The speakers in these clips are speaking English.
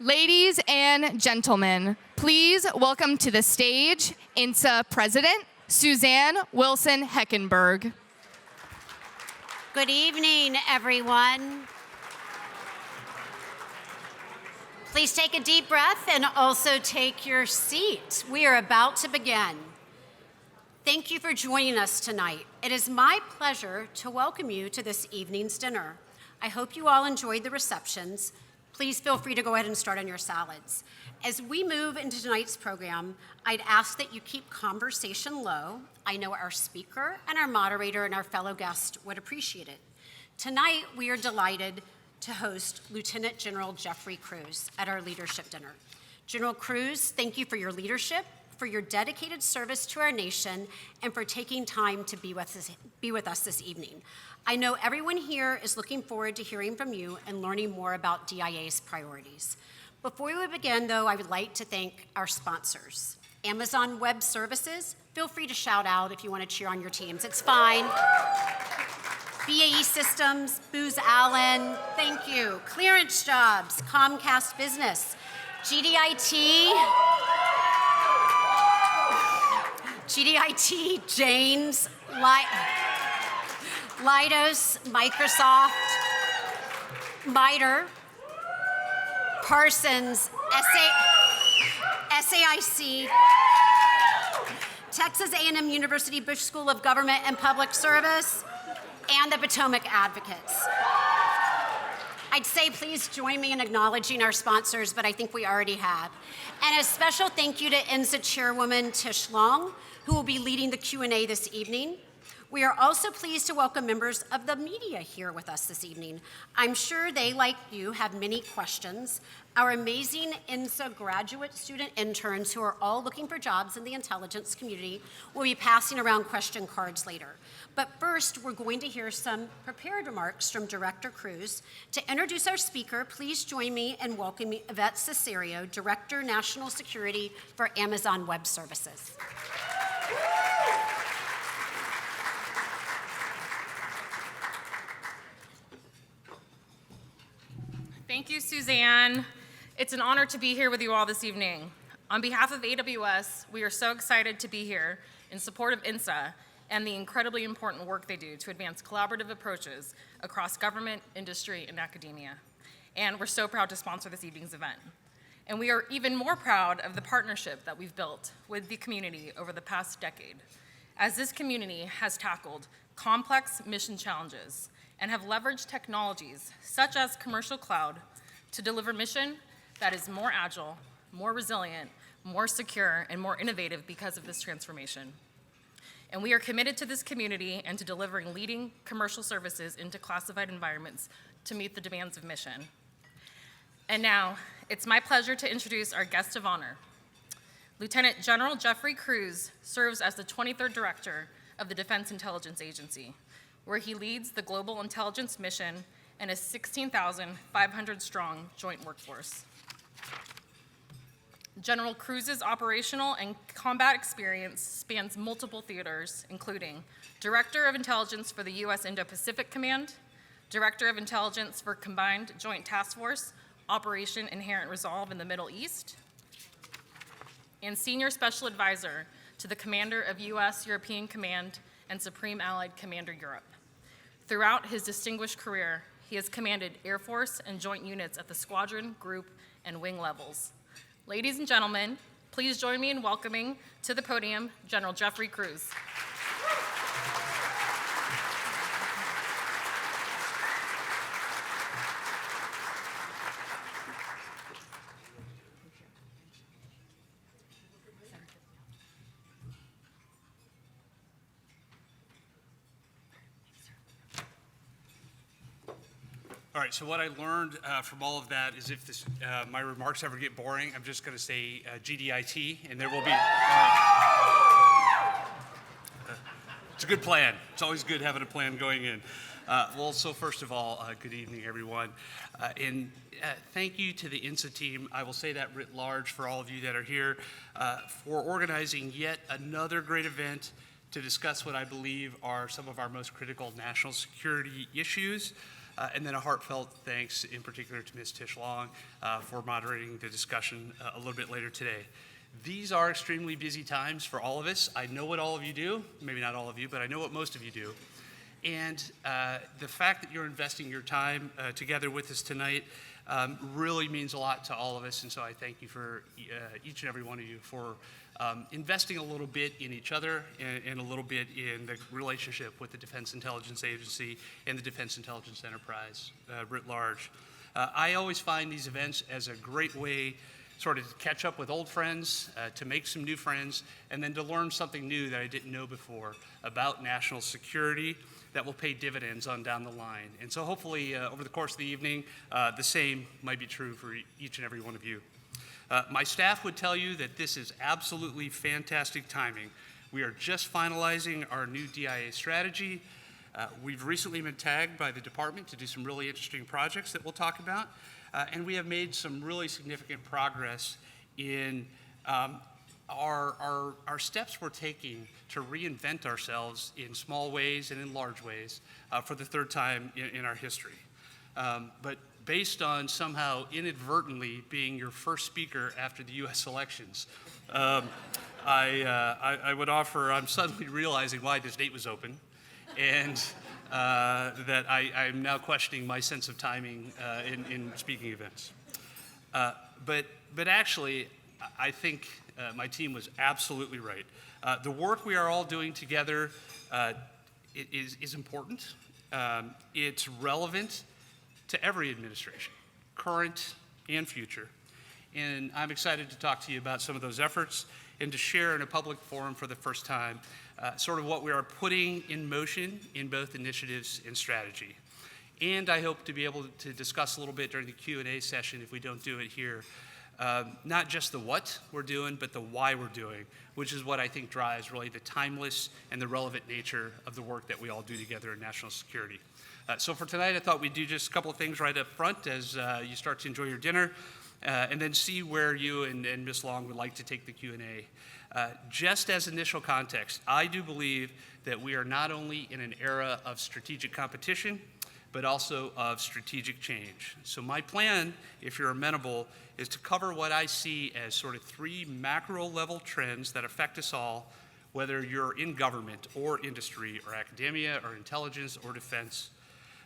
Ladies and gentlemen, please welcome to the stage INSA President Suzanne Wilson Heckenberg. Good evening, everyone. Please take a deep breath and also take your seat. We are about to begin. Thank you for joining us tonight. It is my pleasure to welcome you to this evening's dinner. I hope you all enjoyed the receptions. Please feel free to go ahead and start on your salads. As we move into tonight's program, I'd ask that you keep conversation low. I know our speaker and our moderator and our fellow guests would appreciate it. Tonight, we are delighted to host Lieutenant General Jeffrey Kruse at our leadership dinner. General Kruse, thank you for your leadership, for your dedicated service to our nation, and for taking time to be with us this evening. I know everyone here is looking forward to hearing from you and learning more about DIA's priorities. Before we begin, though, I would like to thank our sponsors. Amazon Web Services, feel free to shout out if you want to cheer on your teams, it's fine. BAE Systems, Booz Allen, thank you. Clearance Jobs, Comcast Business, GDIT, Janes, Leidos, Microsoft, MITRE, Parsons, SAIC, Texas A&M University Bush School of Government and Public Service, and the Potomac Advocates. I'd say please join me in acknowledging our sponsors, but I think we already have. And a special thank you to INSA Chairwoman Tish Long, who will be leading the Q&A this evening. We are also pleased to welcome members of the media here with us this evening. I'm sure they, like you, have many questions. Our amazing INSA graduate student interns who are all looking for jobs in the intelligence community will be passing around question cards later. But first, we're going to hear some prepared remarks from Director Kruse. To introduce our speaker, please join me in welcoming Yvette Cesario, Director, National Security for Amazon Web Services. Thank you, Suzanne. It's an honor to be here with you all this evening. On behalf of AWS, we are so excited to be here in support of INSA and the incredibly important work they do to advance collaborative approaches across government, industry, and academia. And we're so proud to sponsor this evening's event. And we are even more proud of the partnership that we've built with the community over the past decade, as this community has tackled complex mission challenges and have leveraged technologies such as commercial cloud to deliver mission that is more agile, more resilient, more secure, and more innovative because of this transformation. And we are committed to this community and to delivering leading commercial services into classified environments to meet the demands of mission. And now, it's my pleasure to introduce our guest of honor. Lieutenant General Jeffrey Kruse serves as the 23rd Director of the Defense Intelligence Agency, where he leads the Global Intelligence Mission and a 16,500-strong joint workforce. General Kruse's operational and combat experience spans multiple theaters, including Director of Intelligence for the U.S. Indo-Pacific Command, Director of Intelligence for Combined Joint Task Force, Operation Inherent Resolve in the Middle East, and Senior Special Advisor to the Commander of U.S. European Command and Supreme Allied Commander Europe. Throughout his distinguished career, he has commanded Air Force and joint units at the squadron, group, and wing levels. Ladies and gentlemen, please join me in welcoming to the podium General Jeffrey Kruse. All right, so what I learned from all of that is if my remarks ever get boring, I'm just going to say GDIT, and there will be... it's a good plan. It's always good having a plan going in. Well, so first of all, good evening, everyone. And thank you to the INSA team. I will say that writ large for all of you that are here for organizing yet another great event to discuss what I believe are some of our most critical national security issues. And then a heartfelt thanks in particular to Ms. Tish Long for moderating the discussion a little bit later today. These are extremely busy times for all of us. I know what all of you do, maybe not all of you, but I know what most of you do. And the fact that you're investing your time together with us tonight really means a lot to all of us. And so I thank you for each and every one of you for investing a little bit in each other and a little bit in the relationship with the Defense Intelligence Agency and the Defense Intelligence Enterprise writ large. I always find these events as a great way sort of to catch up with old friends, to make some new friends, and then to learn something new that I didn't know before about national security that will pay dividends on down the line. And so hopefully over the course of the evening, the same might be true for each and every one of you. My staff would tell you that this is absolutely fantastic timing. We are just finalizing our new DIA strategy. We've recently been tagged by the department to do some really interesting projects that we'll talk about. And we have made some really significant progress in our steps we're taking to reinvent ourselves in small ways and in large ways for the third time in our history. But based on somehow inadvertently being your first speaker after the U.S. elections, I would offer, I'm suddenly realizing why this date was open, and that I'm now questioning my sense of timing in speaking events. But actually, I think my team was absolutely right. The work we are all doing together is important. It's relevant to every administration, current and future. And I'm excited to talk to you about some of those efforts and to share in a public forum for the first time sort of what we are putting in motion in both initiatives and strategy. And I hope to be able to discuss a little bit during the Q&A session, if we don't do it here, not just the what we're doing, but the why we're doing, which is what I think drives really the timeless and the relevant nature of the work that we all do together in national security. So for tonight, I thought we'd do just a couple of things right up front as you start to enjoy your dinner, and then see where you and Ms. Long would like to take the Q&A. Just as initial context, I do believe that we are not only in an era of strategic competition, but also of strategic change. So my plan, if you're amenable, is to cover what I see as sort of three macro level trends that affect us all, whether you're in government or industry or academia or intelligence or defense.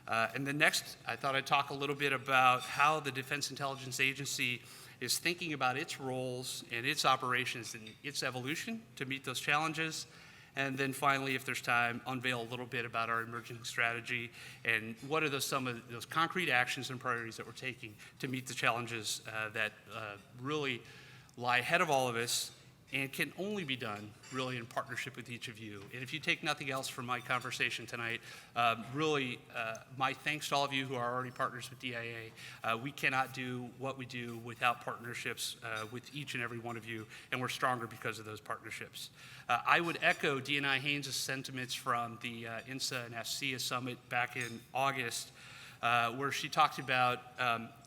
And then next, I thought I'd talk a little bit about how the Defense Intelligence Agency is thinking about its roles and its operations and its evolution to meet those challenges. And then finally, if there's time, unveil a little bit about our emerging strategy and what are some of those concrete actions and priorities that we're taking to meet the challenges that really lie ahead of all of us and can only be done really in partnership with each of you. And if you take nothing else from my conversation tonight, really my thanks to all of you who are already partners with DIA. We cannot do what we do without partnerships with each and every one of you, and we're stronger because of those partnerships. I would echo D&I Haynes' sentiments from the INSA and AFCEA summit back in August, where she talked about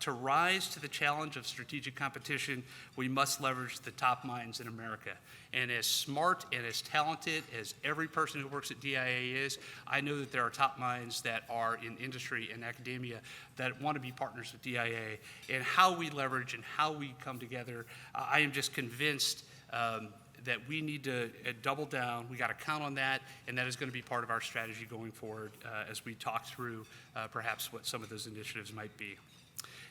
to rise to the challenge of strategic competition, we must leverage the top minds in America. And as smart and as talented as every person who works at DIA is, I know that there are top minds that are in industry and academia that want to be partners with DIA. And how we leverage and how we come together, I am just convinced that we need to double down. We got to count on that, and that is going to be part of our strategy going forward as we talk through perhaps what some of those initiatives might be.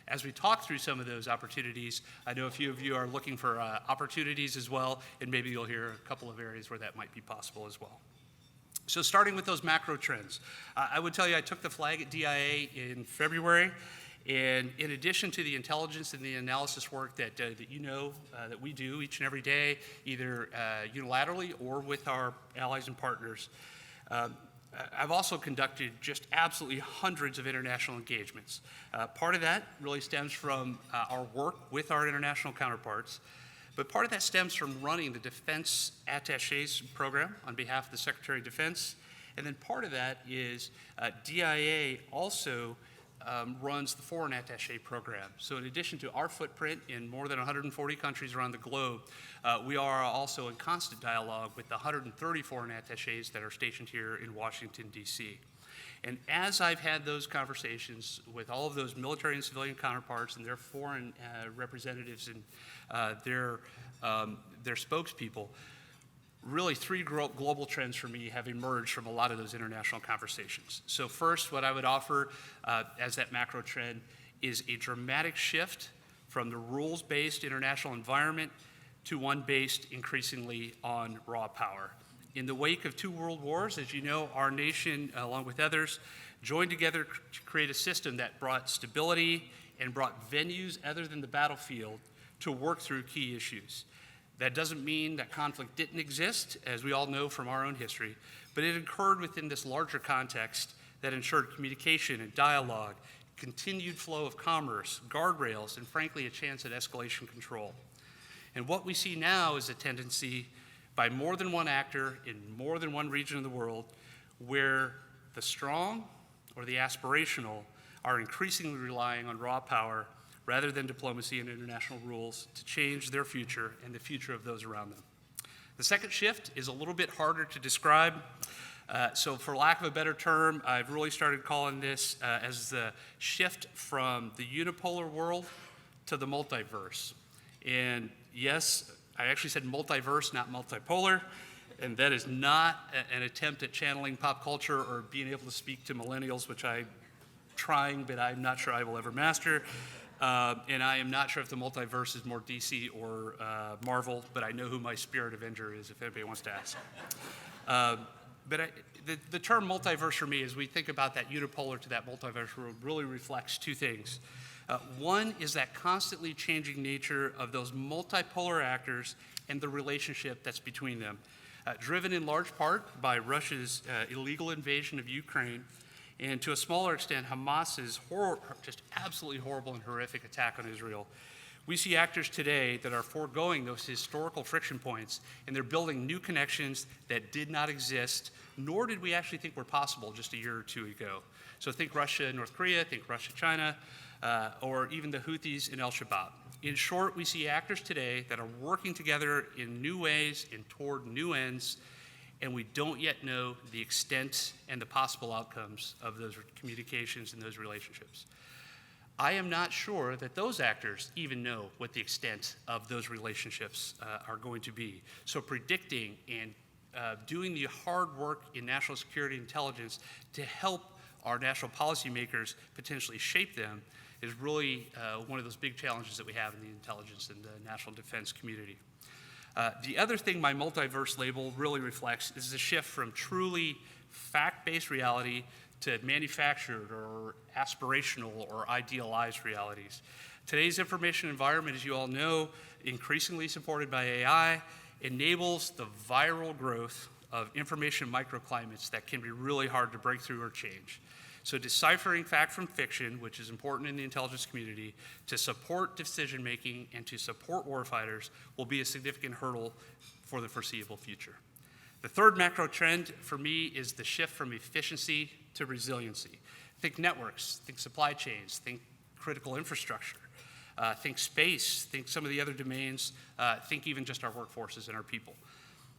As we talk through some of those opportunities, I know a few of you are looking for opportunities as well, and maybe you'll hear a couple of areas where that might be possible as well. So starting with those macro trends, I would tell you I took the flag at DIA in February. And in addition to the intelligence and the analysis work that you know that we do each and every day, either unilaterally or with our allies and partners, I've also conducted just absolutely hundreds of international engagements. Part of that really stems from our work with our international counterparts, but part of that stems from running the Defense Attaches program on behalf of the Secretary of Defense, and then part of that is DIA also runs the Foreign Attaché program. So in addition to our footprint in more than 140 countries around the globe, we are also in constant dialogue with the 130 foreign attachés that are stationed here in Washington, D.C. And as I've had those conversations with all of those military and civilian counterparts and their foreign representatives and their spokespeople, really three global trends for me have emerged from a lot of those international conversations. So first, what I would offer as that macro trend is a dramatic shift from the rules-based international environment to one based increasingly on raw power. In the wake of 2 world wars, as you know, our nation, along with others, joined together to create a system that brought stability and brought venues other than the battlefield to work through key issues. That doesn't mean that conflict didn't exist, as we all know from our own history, but it occurred within this larger context that ensured communication and dialogue, continued flow of commerce, guardrails, and frankly, a chance at escalation control. And what we see now is a tendency by more than one actor in more than one region of the world where the strong or the aspirational are increasingly relying on raw power rather than diplomacy and international rules to change their future and the future of those around them. The second shift is a little bit harder to describe. So for lack of a better term, I've really started calling this as the shift from the unipolar world to the multiverse. And yes, I actually said multiverse, not multipolar, and that is not an attempt at channeling pop culture or being able to speak to millennials, which I'm trying, but I'm not sure I will ever master. And I am not sure if the multiverse is more DC or Marvel, but I know who my spirit Avenger is if anybody wants to ask. The term multiverse for me, as we think about that unipolar to that multiverse world, really reflects 2 things. One is that constantly changing nature of those multipolar actors and the relationship that's between them, driven in large part by Russia's illegal invasion of Ukraine, and to a smaller extent, Hamas's just absolutely horrible and horrific attack on Israel. We see actors today that are foregoing those historical friction points, and they're building new connections that did not exist, nor did we actually think were possible just a year or 2 ago. So think Russia, North Korea, think Russia, China, or even the Houthis and Al-Shabaab. In short, we see actors today that are working together in new ways and toward new ends, and we don't yet know the extent and the possible outcomes of those communications and those relationships. I am not sure that those actors even know what the extent of those relationships are going to be. So predicting and doing the hard work in national security intelligence to help our national policymakers potentially shape them is really one of those big challenges that we have in the intelligence and the national defense community. The other thing my multiverse label really reflects is the shift from truly fact-based reality to manufactured or aspirational or idealized realities. Today's information environment, as you all know, increasingly supported by AI, enables the viral growth of information microclimates that can be really hard to break through or change. So deciphering fact from fiction, which is important in the intelligence community, to support decision-making and to support warfighters will be a significant hurdle for the foreseeable future. The third macro trend for me is the shift from efficiency to resiliency. Think networks, think supply chains, think critical infrastructure, think space, think some of the other domains, think even just our workforces and our people.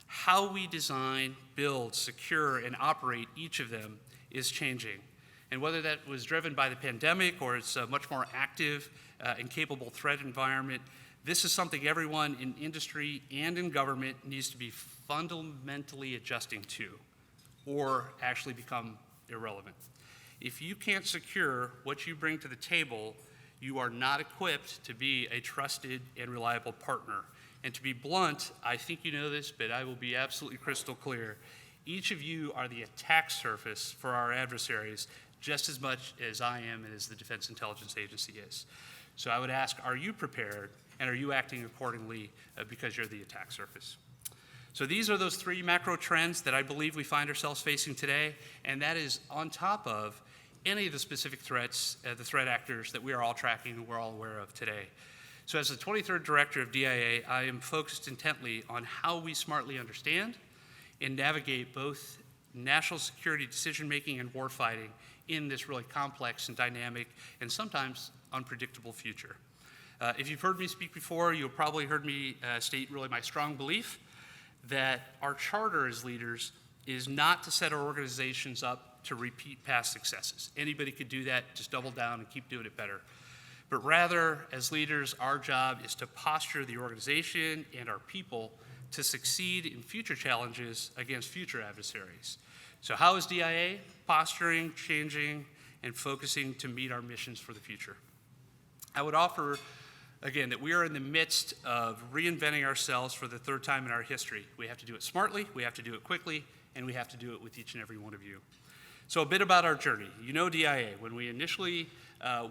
How we design, build, secure, and operate each of them is changing. And whether that was driven by the pandemic or it's a much more active and capable threat environment, this is something everyone in industry and in government needs to be fundamentally adjusting to, or actually become irrelevant. If you can't secure what you bring to the table, you are not equipped to be a trusted and reliable partner. And to be blunt, I think you know this, but I will be absolutely crystal clear. Each of you are the attack surface for our adversaries just as much as I am and as the Defense Intelligence Agency is. So I would ask, are you prepared and are you acting accordingly because you're the attack surface? So these are those 3 macro trends that I believe we find ourselves facing today, and that is on top of any of the specific threats, the threat actors that we are all tracking and we're all aware of today. So as the 23rd Director of DIA, I am focused intently on how we smartly understand and navigate both national security decision-making and warfighting in this really complex and dynamic and sometimes unpredictable future. If you've heard me speak before, you've probably heard me state really my strong belief that our charter as leaders is not to set our organizations up to repeat past successes. Anybody could do that, just double down and keep doing it better. But rather, as leaders, our job is to posture the organization and our people to succeed in future challenges against future adversaries. So how is DIA posturing, changing, and focusing to meet our missions for the future? I would offer, again, that we are in the midst of reinventing ourselves for the third time in our history. We have to do it smartly, we have to do it quickly, and we have to do it with each and every one of you. So a bit about our journey. You know DIA. When we initially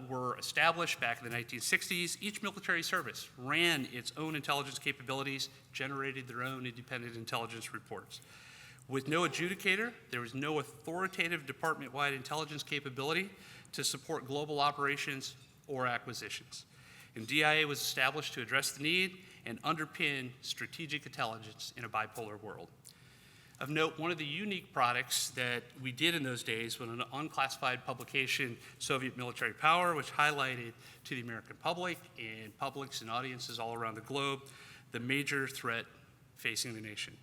were established back in the 1960s, each military service ran its own intelligence capabilities, generated their own independent intelligence reports. With no adjudicator, there was no authoritative department-wide intelligence capability to support global operations or acquisitions. And DIA was established to address the need and underpin strategic intelligence in a bipolar world. Of note, one of the unique products that we did in those days was an unclassified publication, Soviet Military Power, which highlighted to the American public and publics and audiences all around the globe the major threat facing the nation.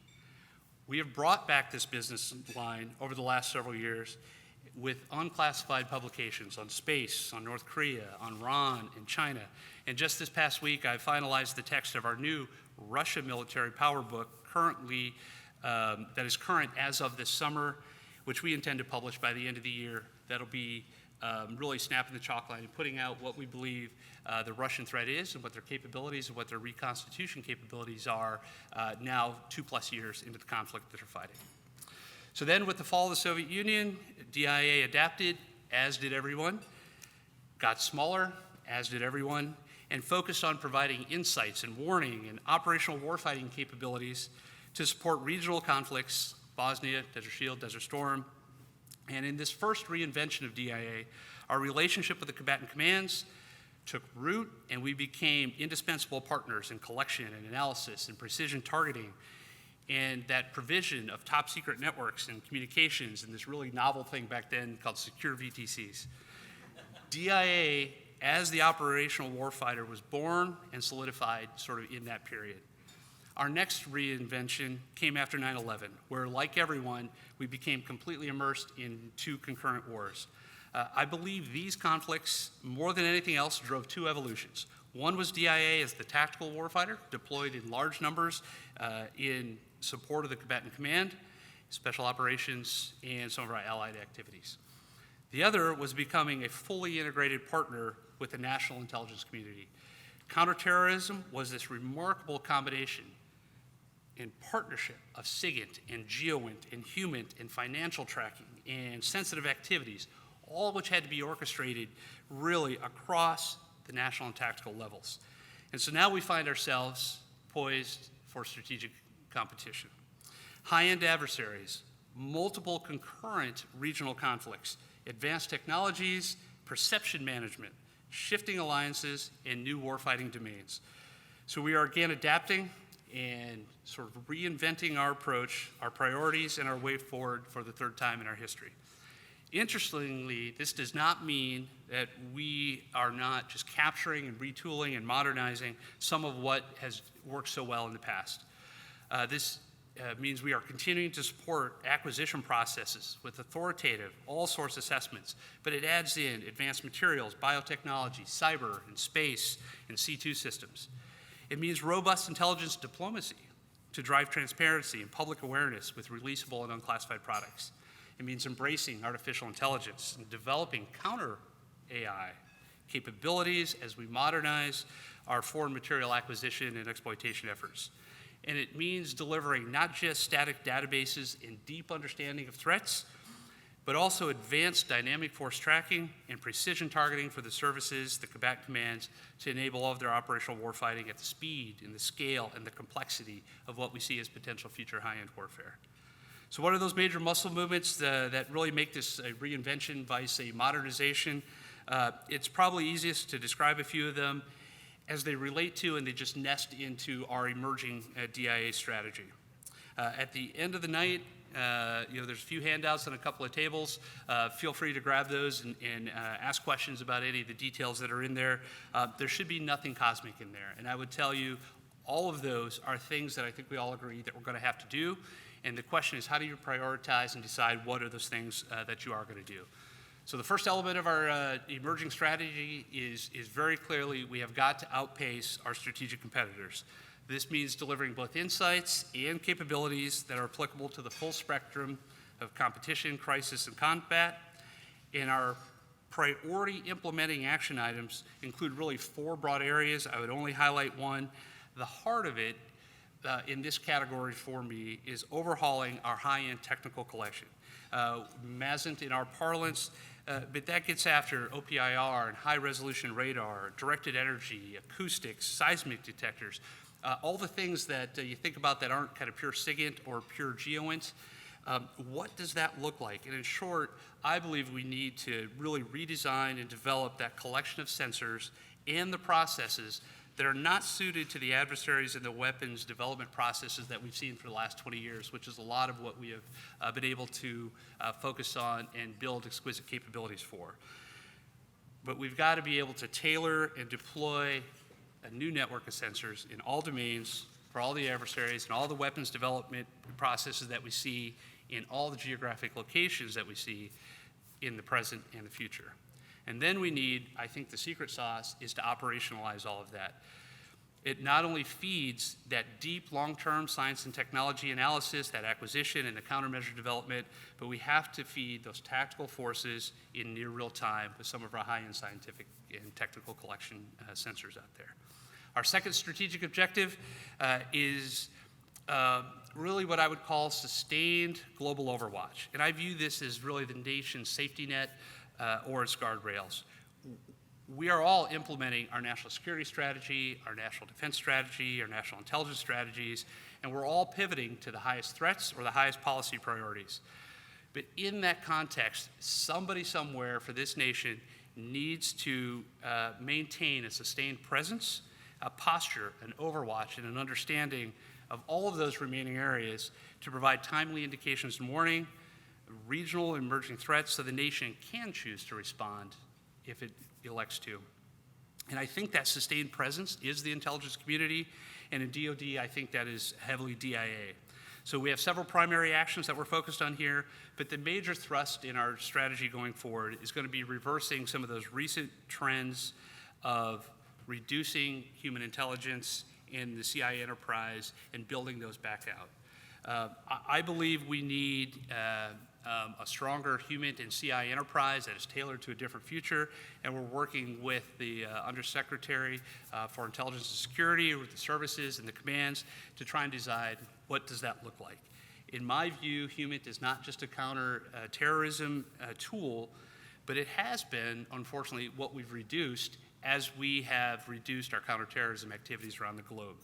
We have brought back this business line over the last several years with unclassified publications on space, on North Korea, on Iran, and China. And just this past week, I finalized the text of our new Russia Military Power book, that is current as of this summer, which we intend to publish by the end of the year. That'll be really snapping the chalk line and putting out what we believe the Russian threat is and what their capabilities and what their reconstitution capabilities are now 2+ years into the conflict that they're fighting. So then with the fall of the Soviet Union, DIA adapted, as did everyone, got smaller, as did everyone, and focused on providing insights and warning and operational warfighting capabilities to support regional conflicts, Bosnia, Desert Shield, Desert Storm. And in this first reinvention of DIA, our relationship with the combatant commands took root, and we became indispensable partners in collection and analysis and precision targeting, and that provision of top secret networks and communications and this really novel thing back then called secure VTCs. DIA, as the operational warfighter, was born and solidified sort of in that period. Our next reinvention came after 9/11, where, like everyone, we became completely immersed in 2 concurrent wars. I believe these conflicts, more than anything else, drove 2 evolutions. One was DIA as the tactical warfighter, deployed in large numbers in support of the combatant command, special operations, and some of our allied activities. The other was becoming a fully integrated partner with the national intelligence community. Counterterrorism was this remarkable combination in partnership of SIGINT and GEOINT and HUMINT and financial tracking and sensitive activities, all of which had to be orchestrated really across the national and tactical levels. And so now we find ourselves poised for strategic competition. High-end adversaries, multiple concurrent regional conflicts, advanced technologies, perception management, shifting alliances, and new warfighting domains. So we are again adapting and sort of reinventing our approach, our priorities, and our way forward for the third time in our history. Interestingly, this does not mean that we are not just capturing and retooling and modernizing some of what has worked so well in the past. This means we are continuing to support acquisition processes with authoritative, all-source assessments, but it adds in advanced materials, biotechnology, cyber, and space, and C2 systems. It means robust intelligence diplomacy to drive transparency and public awareness with releasable and unclassified products. It means embracing artificial intelligence and developing counter-AI capabilities as we modernize our foreign material acquisition and exploitation efforts. And it means delivering not just static databases and deep understanding of threats, but also advanced dynamic force tracking and precision targeting for the services, the combatant commands, to enable all of their operational warfighting at the speed and the scale and the complexity of what we see as potential future high-end warfare. So what are those major muscle movements that really make this a reinvention, vice a modernization? It's probably easiest to describe a few of them as they relate to and they just nest into our emerging DIA strategy. At the end of the night, there's a few handouts on a couple of tables. Feel free to grab those and ask questions about any of the details that are in there. There should be nothing cosmic in there. And I would tell you, all of those are things that I think we all agree that we're going to have to do And the question is, how do you prioritize and decide what are those things that you are going to do? So the first element of our emerging strategy is very clearly we have got to outpace our strategic competitors. This means delivering both insights and capabilities that are applicable to the full spectrum of competition, crisis, and combat. And our priority implementing action items include really 4 broad areas. I would only highlight one. The heart of it in this category for me is overhauling our high-end technical collection. MASNT in our parlance, but that gets after OPIR and high-resolution radar, directed energy, acoustics, seismic detectors, all the things that you think about that aren't kind of pure SIGINT or pure GEOINT. What does that look like? And in short, I believe we need to really redesign and develop that collection of sensors and the processes that are not suited to the adversaries and the weapons development processes that we've seen for the last 20 years, which is a lot of what we have been able to focus on and build exquisite capabilities for. But we've got to be able to tailor and deploy a new network of sensors in all domains for all the adversaries and all the weapons development processes that we see in all the geographic locations that we see in the present and the future. And then we need, I think the secret sauce is to operationalize all of that. It not only feeds that deep long-term science and technology analysis, that acquisition and the countermeasure development, but we have to feed those tactical forces in near real time with some of our high-end scientific and technical collection sensors out there. Our second strategic objective is really what I would call sustained global overwatch. And I view this as really the nation's safety net or its guardrails. We are all implementing our national security strategy, our national defense strategy, our national intelligence strategies, and we're all pivoting to the highest threats or the highest policy priorities. But in that context, somebody somewhere for this nation needs to maintain a sustained presence, a posture, an overwatch, and an understanding of all of those remaining areas to provide timely indications and warning, regional emerging threats so the nation can choose to respond if it elects to. And I think that sustained presence is the intelligence community, and in DoD, I think that is heavily DIA. So we have several primary actions that we're focused on here, but the major thrust in our strategy going forward is going to be reversing some of those recent trends of reducing human intelligence in the CIA enterprise and building those back out. I believe we need a stronger human and CI enterprise that is tailored to a different future, and we're working with the Undersecretary for Intelligence and Security, with the services and the commands to try and decide what does that look like. In my view, HUMINT is not just a counter-terrorism tool, but it has been, unfortunately, what we've reduced as we have reduced our counterterrorism activities around the globe.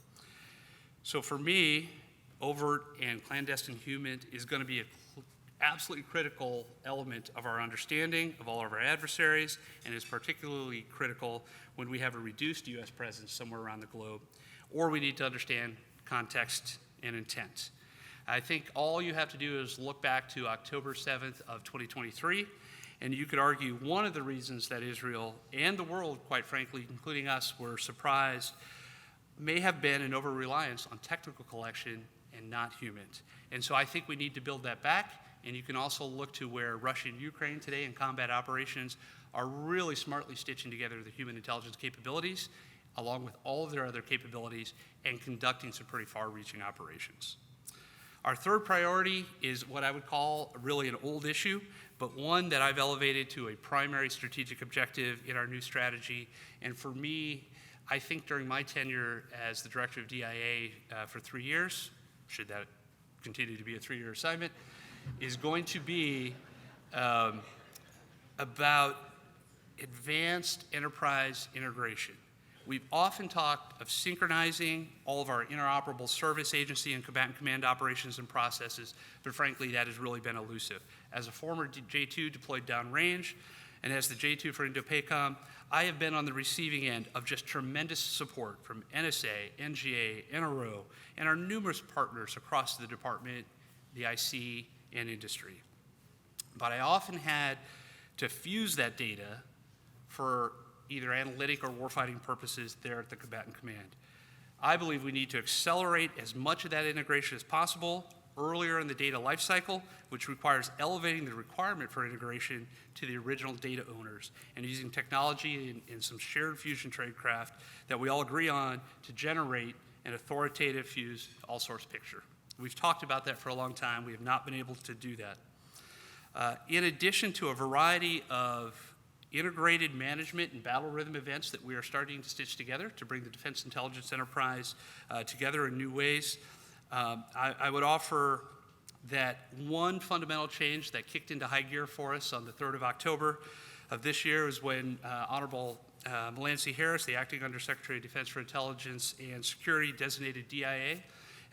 So for me, overt and clandestine HUMINT is going to be an absolutely critical element of our understanding of all of our adversaries, and is particularly critical when we have a reduced U.S. presence somewhere around the globe, or we need to understand context and intent. I think all you have to do is look back to October 7th of 2023, and you could argue one of the reasons that Israel and the world, quite frankly, including us, were surprised may have been an over-reliance on technical collection and not HUMINT. And so I think we need to build that back, and you can also look to where Russia and Ukraine today in combat operations are really smartly stitching together the human intelligence capabilities, along with all of their other capabilities, and conducting some pretty far-reaching operations. Our third priority is what I would call really an old issue, but one that I've elevated to a primary strategic objective in our new strategy. And for me, I think during my tenure as the director of DIA for 3 years, should that continue to be a 3-year assignment, is going to be about advanced enterprise integration. We've often talked of synchronizing all of our interoperable service agency and combatant command operations and processes, but frankly, that has really been elusive. As a former J2 deployed downrange, and as the J2 for Indo-PACOM, I have been on the receiving end of just tremendous support from NSA, NGA, NRO, and our numerous partners across the department, the IC, and industry. But I often had to fuse that data for either analytic or warfighting purposes there at the combatant command. I believe we need to accelerate as much of that integration as possible earlier in the data lifecycle, which requires elevating the requirement for integration to the original data owners and using technology and some shared fusion tradecraft that we all agree on to generate an authoritative fused all-source picture. We've talked about that for a long time. We have not been able to do that. In addition to a variety of integrated management and battle rhythm events that we are starting to stitch together to bring the Defense Intelligence Enterprise together in new ways, I would offer that one fundamental change that kicked into high gear for us on the 3rd of October of this year is when Honorable McLean Harris, the Acting Undersecretary of Defense for Intelligence and Security, designated DIA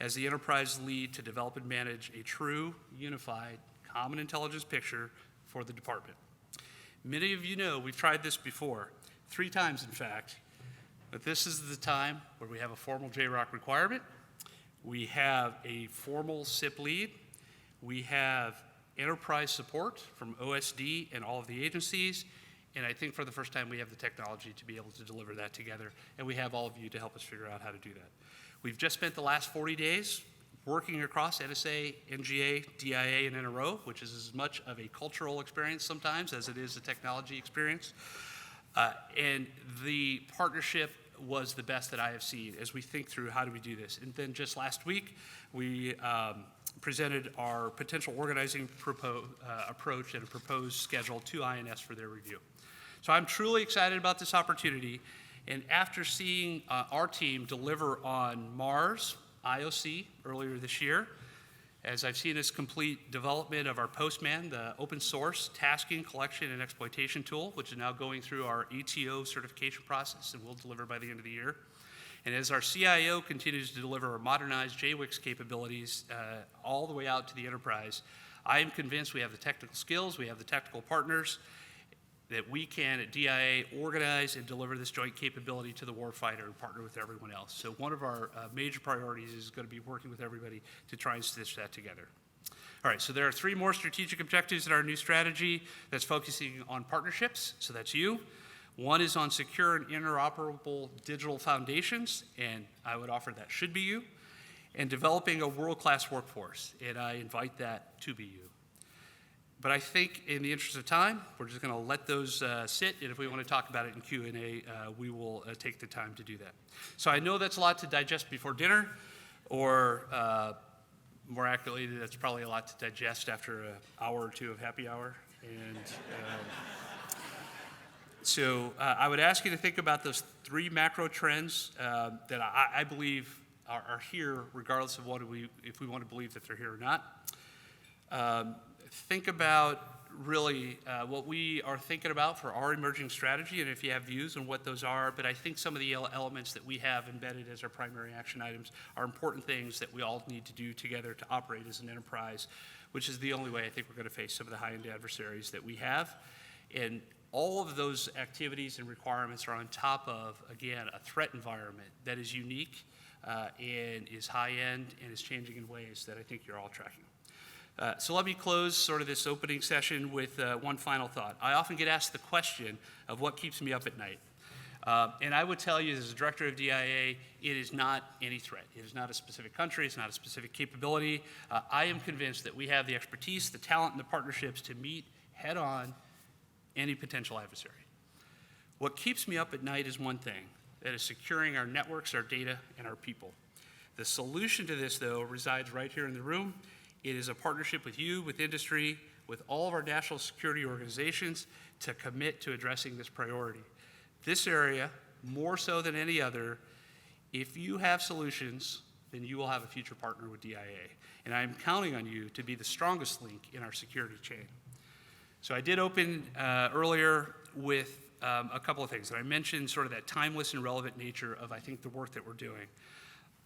as the enterprise lead to develop and manage a true, unified, common intelligence picture for the department. Many of you know we've tried this before, 3 times in fact, but this is the time where we have a formal JROC requirement, we have a formal SIP lead, we have enterprise support from OSD and all of the agencies, and I think for the first time we have the technology to be able to deliver that together, and we have all of you to help us figure out how to do that. We've just spent the last 40 days working across NSA, NGA, DIA, and NRO, which is as much of a cultural experience sometimes as it is a technology experience. And the partnership was the best that I have seen as we think through how do we do this. And then just last week, we presented our potential organizing approach and a proposed schedule to INS for their review. So I'm truly excited about this opportunity. And after seeing our team deliver on Mars, IOC earlier this year, as I've seen us complete development of our Postman, the open source tasking, collection, and exploitation tool, which is now going through our ETO certification process and will deliver by the end of the year. And as our CIO continues to deliver our modernized JWICS capabilities all the way out to the enterprise, I am convinced we have the technical skills, we have the technical partners, that we can, at DIA, organize and deliver this joint capability to the warfighter and partner with everyone else. So one of our major priorities is going to be working with everybody to try and stitch that together. All right, so there are 3 more strategic objectives in our new strategy that's focusing on partnerships, so that's you. One is on secure and interoperable digital foundations, and I would offer that should be you, and developing a world-class workforce, and I invite that to be you. But I think in the interest of time, we're just going to let those sit, and if we want to talk about it in Q&A, we will take the time to do that. So I know that's a lot to digest before dinner, or more accurately, that's probably a lot to digest after an hour or 2 of happy hour. And so I would ask you to think about those 3 macro trends that I believe are here, regardless of if we want to believe that they're here or not. Think about really what we are thinking about for our emerging strategy, and if you have views on what those are, but I think some of the elements that we have embedded as our primary action items are important things that we all need to do together to operate as an enterprise, which is the only way I think we're going to face some of the high-end adversaries that we have. And all of those activities and requirements are on top of, again, a threat environment that is unique and is high-end and is changing in ways that I think you're all tracking. So let me close sort of this opening session with one final thought. I often get asked the question of what keeps me up at night. And I would tell you, as a director of DIA, it is not any threat. It is not a specific country. It's not a specific capability. I am convinced that we have the expertise, the talent, and the partnerships to meet head-on any potential adversary. What keeps me up at night is one thing, that is securing our networks, our data, and our people. The solution to this, though, resides right here in the room. It is a partnership with you, with industry, with all of our national security organizations to commit to addressing this priority. This area, more so than any other, if you have solutions, then you will have a future partner with DIA. And I'm counting on you to be the strongest link in our security chain. So I did open earlier with a couple of things. And I mentioned sort of that timeless and relevant nature of, I think, the work that we're doing.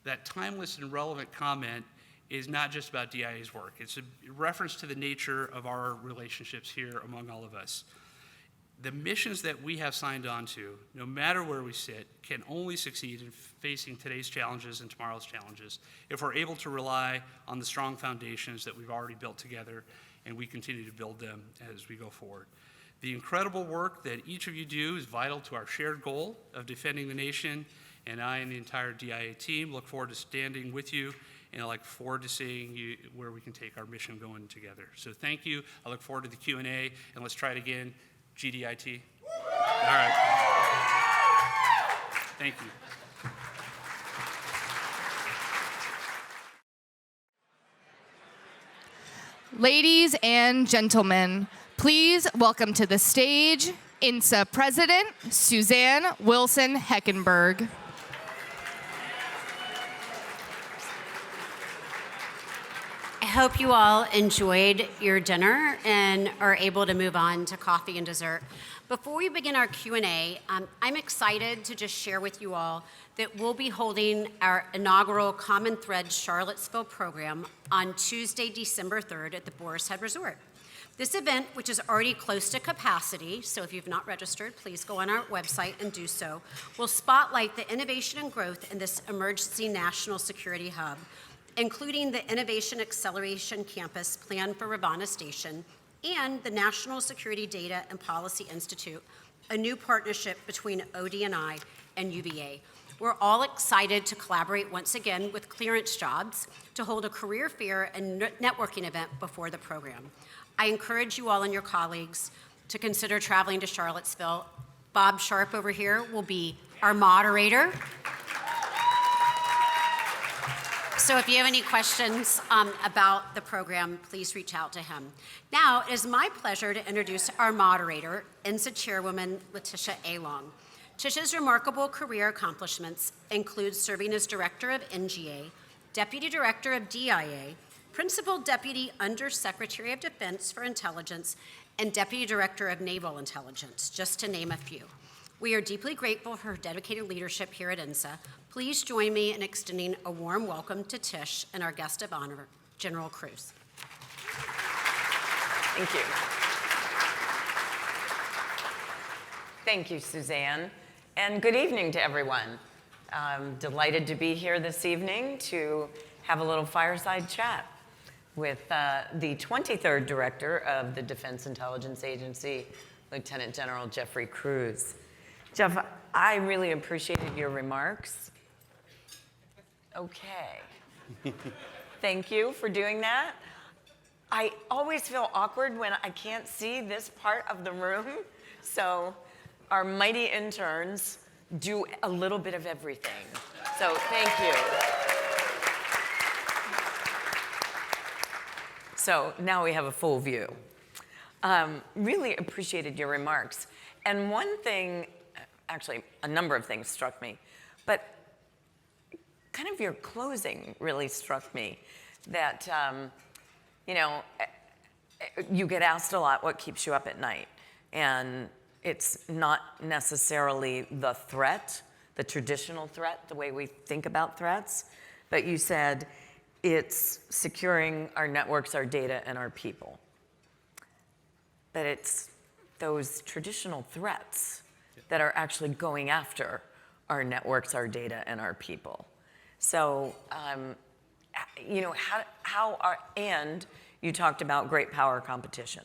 That timeless and relevant comment is not just about DIA's work. It's a reference to the nature of our relationships here among all of us. The missions that we have signed on to, no matter where we sit, can only succeed in facing today's challenges and tomorrow's challenges if we're able to rely on the strong foundations that we've already built together, and we continue to build them as we go forward. The incredible work that each of you do is vital to our shared goal of defending the nation, and I and the entire DIA team look forward to standing with you and I look forward to seeing you where we can take our mission going together. So thank you. I look forward to the Q&A, and let's try it again. GDIT. All right. Thank you. Ladies and gentlemen, please welcome to the stage INSA President Suzanne Wilson Heckenberg. I hope you all enjoyed your dinner and are able to move on to coffee and dessert. Before we begin our Q&A, I'm excited to just share with you all that we'll be holding our inaugural Common Thread Charlottesville program on Tuesday, December 3rd at the Boar's Head Resort. This event, which is already close to capacity, so if you've not registered, please go on our website and do so, will spotlight the innovation and growth in this emergency national security hub, including the Innovation Acceleration Campus planned for Ravenna Station and the National Security Data and Policy Institute, a new partnership between ODNI and UVA. We're all excited to collaborate once again with Clearance Jobs to hold a career fair and networking event before the program. I encourage you all and your colleagues to consider traveling to Charlottesville. Bob Sharp over here will be our moderator. So if you have any questions about the program, please reach out to him. Now, it is my pleasure to introduce our moderator, INSA Chairwoman Letitia A. Long. Tisha's remarkable career accomplishments include serving as Director of NGA, Deputy Director of DIA, Principal Deputy Undersecretary of Defense for Intelligence, and Deputy Director of Naval Intelligence, just to name a few. We are deeply grateful for her dedicated leadership here at INSA. Please join me in extending a warm welcome to Tish and our guest of honor, General Kruse. Thank you. Thank you, Suzanne. And good evening to everyone. I'm delighted to be here this evening to have a little fireside chat with the 23rd Director of the Defense Intelligence Agency, Lieutenant General Jeffrey Kruse. Jeff, I really appreciated your remarks. Okay. Thank you for doing that. I always feel awkward when I can't see this part of the room, so our mighty interns do a little bit of everything. So thank you. So now we have a full view. Really appreciated your remarks. And one thing, actually a number of things struck me, but kind of your closing really struck me that, you know, you get asked a lot what keeps you up at night. And it's not necessarily the threat, the traditional threat, the way we think about threats, but you said it's securing our networks, our data, and our people. But it's those traditional threats that are actually going after our networks, our data, and our people. So, you know, and you talked about great power competition.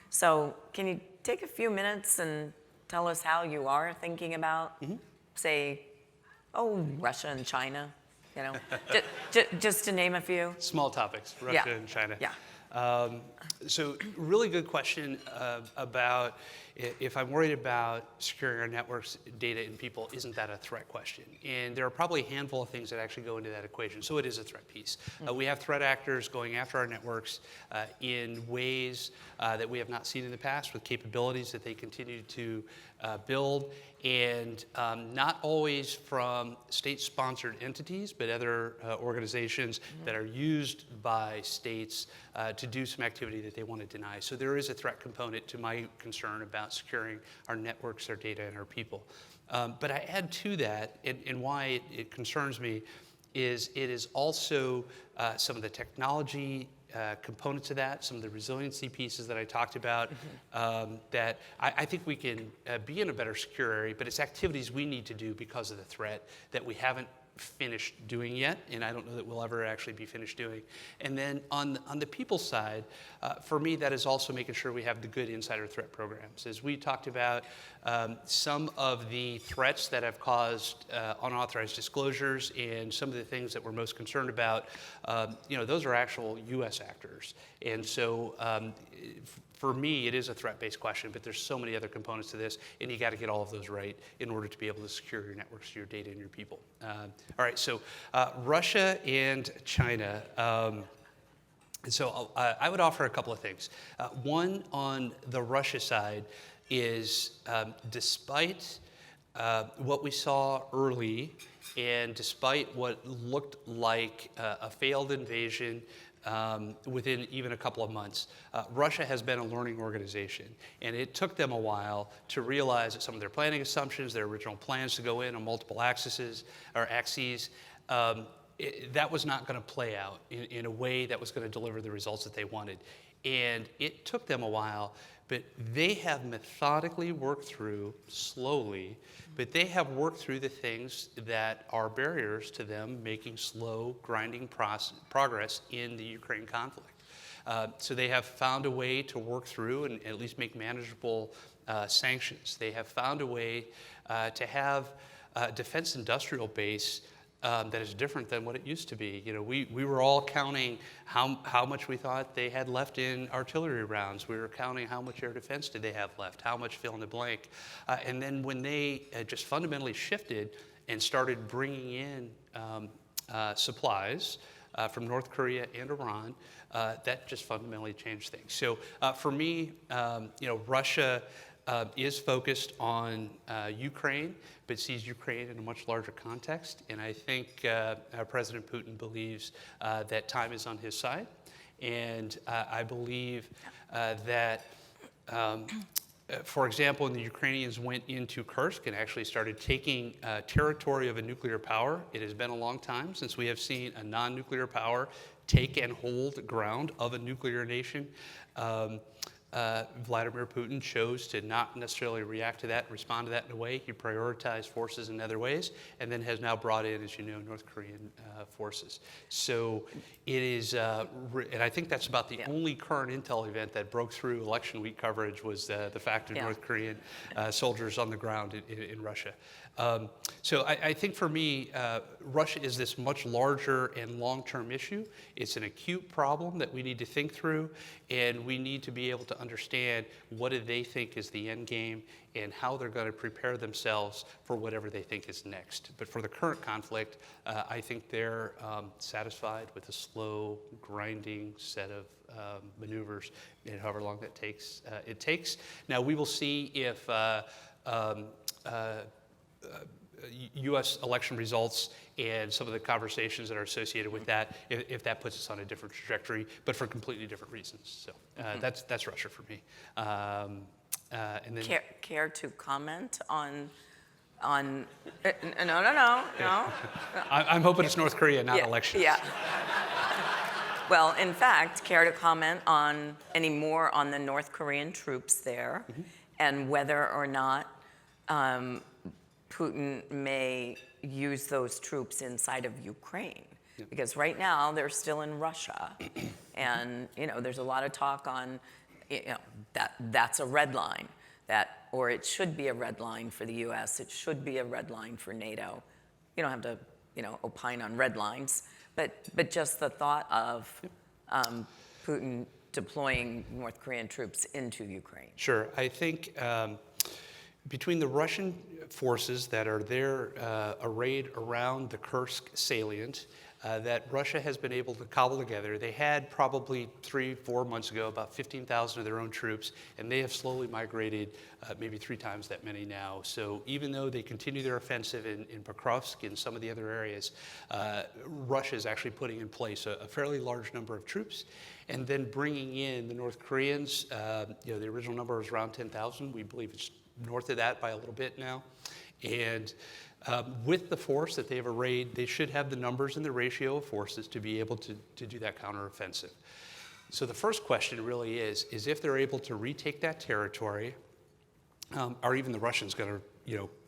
So can you take a few minutes and tell us how you are thinking about, say, Russia and China, you know, just to name a few? Small topics, Russia and China. Yeah. So really good question about if I'm worried about securing our networks, data, and people, isn't that a threat question? And there are probably a handful of things that actually go into that equation. So it is a threat piece. We have threat actors going after our networks in ways that we have not seen in the past, with capabilities that they continue to build, and not always from state-sponsored entities, but other organizations that are used by states to do some activity that they want to deny. So there is a threat component to my concern about securing our networks, our data, and our people. But I add to that, and why it concerns me, is it is also some of the technology components of that, some of the resiliency pieces that I talked about, that I think we can be in a better secure area, but it's activities we need to do because of the threat that we haven't finished doing yet, and I don't know that we'll ever actually be finished doing. And then on the people side, for me, that is also making sure we have the good insider threat programs. As we talked about, some of the threats that have caused unauthorized disclosures and some of the things that we're most concerned about, those are actual U.S. actors. And so for me, it is a threat-based question, but there's so many other components to this, and you got to get all of those right in order to be able to secure your networks, your data, and your people. All right, so Russia and China. So I would offer a couple of things. One, on the Russia side, is despite what we saw early, and despite what looked like a failed invasion within even a couple of months, Russia has been a learning organization, and it took them a while to realize that some of their planning assumptions, their original plans to go in on multiple axes, that was not going to play out in a way that was going to deliver the results that they wanted. And it took them a while, but they have methodically worked through, slowly, but they have worked through the things that are barriers to them making slow, grinding progress in the Ukraine conflict. So they have found a way to work through and at least make manageable sanctions. They have found a way to have a defense industrial base that is different than what it used to be. We were all counting how much we thought they had left in artillery rounds. We were counting how much air defense did they have left, how much fill in the blank. And then when they just fundamentally shifted and started bringing in supplies from North Korea and Iran, that just fundamentally changed things. So for me, Russia is focused on Ukraine, but sees Ukraine in a much larger context. And I think President Putin believes that time is on his side. And I believe that, for example, when the Ukrainians went into Kursk and actually started taking territory of a nuclear power, it has been a long time since we have seen a non-nuclear power take and hold ground of a nuclear nation. Vladimir Putin chose to not necessarily react to that and respond to that in a way. He prioritized forces in other ways, and then has now brought in, as you know, North Korean forces. So it is, and I think that's about the only current intel event that broke through election week coverage was the fact of North Korean soldiers on the ground in Russia. So I think for me, Russia is this much larger and long-term issue. It's an acute problem that we need to think through, and we need to be able to understand what do they think is the end game and how they're going to prepare themselves for whatever they think is next. But for the current conflict, I think they're satisfied with a slow, grinding set of maneuvers, and however long that takes. It takes. Now we will see if U.S. election results and some of the conversations that are associated with that, if that puts us on a different trajectory, but for completely different reasons. So that's Russia for me. And then care to comment on no. I'm hoping it's North Korea, not elections. Yeah. Well, in fact, care to comment on any more on the North Korean troops there, and whether or not Putin may use those troops inside of Ukraine? Because right now they're still in Russia, and there's a lot of talk on that's a red line, or it should be a red line for the U.S. It should be a red line for NATO. You don't have to opine on red lines, but just the thought of Putin deploying North Korean troops into Ukraine. Sure, I think. Between the Russian forces that are there arrayed around the Kursk salient that Russia has been able to cobble together, they had probably 3-4 months ago about 15,000 of their own troops, and they have slowly migrated maybe 3 times that many now. So even though they continue their offensive in Pokrovsk and some of the other areas, Russia is actually putting in place a fairly large number of troops, and then bringing in the North Koreans. The original number was around 10,000. We believe it's north of that by a little bit now. And with the force that they've arrayed, they should have the numbers and the ratio of forces to be able to do that counteroffensive. So the first question really is if they're able to retake that territory, are even the Russians going to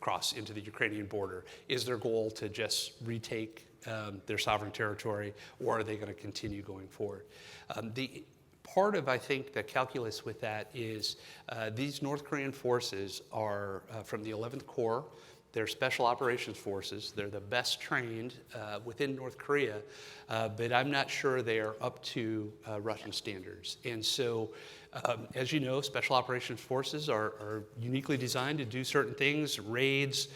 cross into the Ukrainian border. Is their goal to just retake their sovereign territory, or are they going to continue going forward? The part of, I think, the calculus with that is these North Korean forces are from the 11th Corps. They're special operations forces. They're the best trained within North Korea, but I'm not sure they are up to Russian standards. And so, as you know, special operations forces are uniquely designed to do certain things, raids,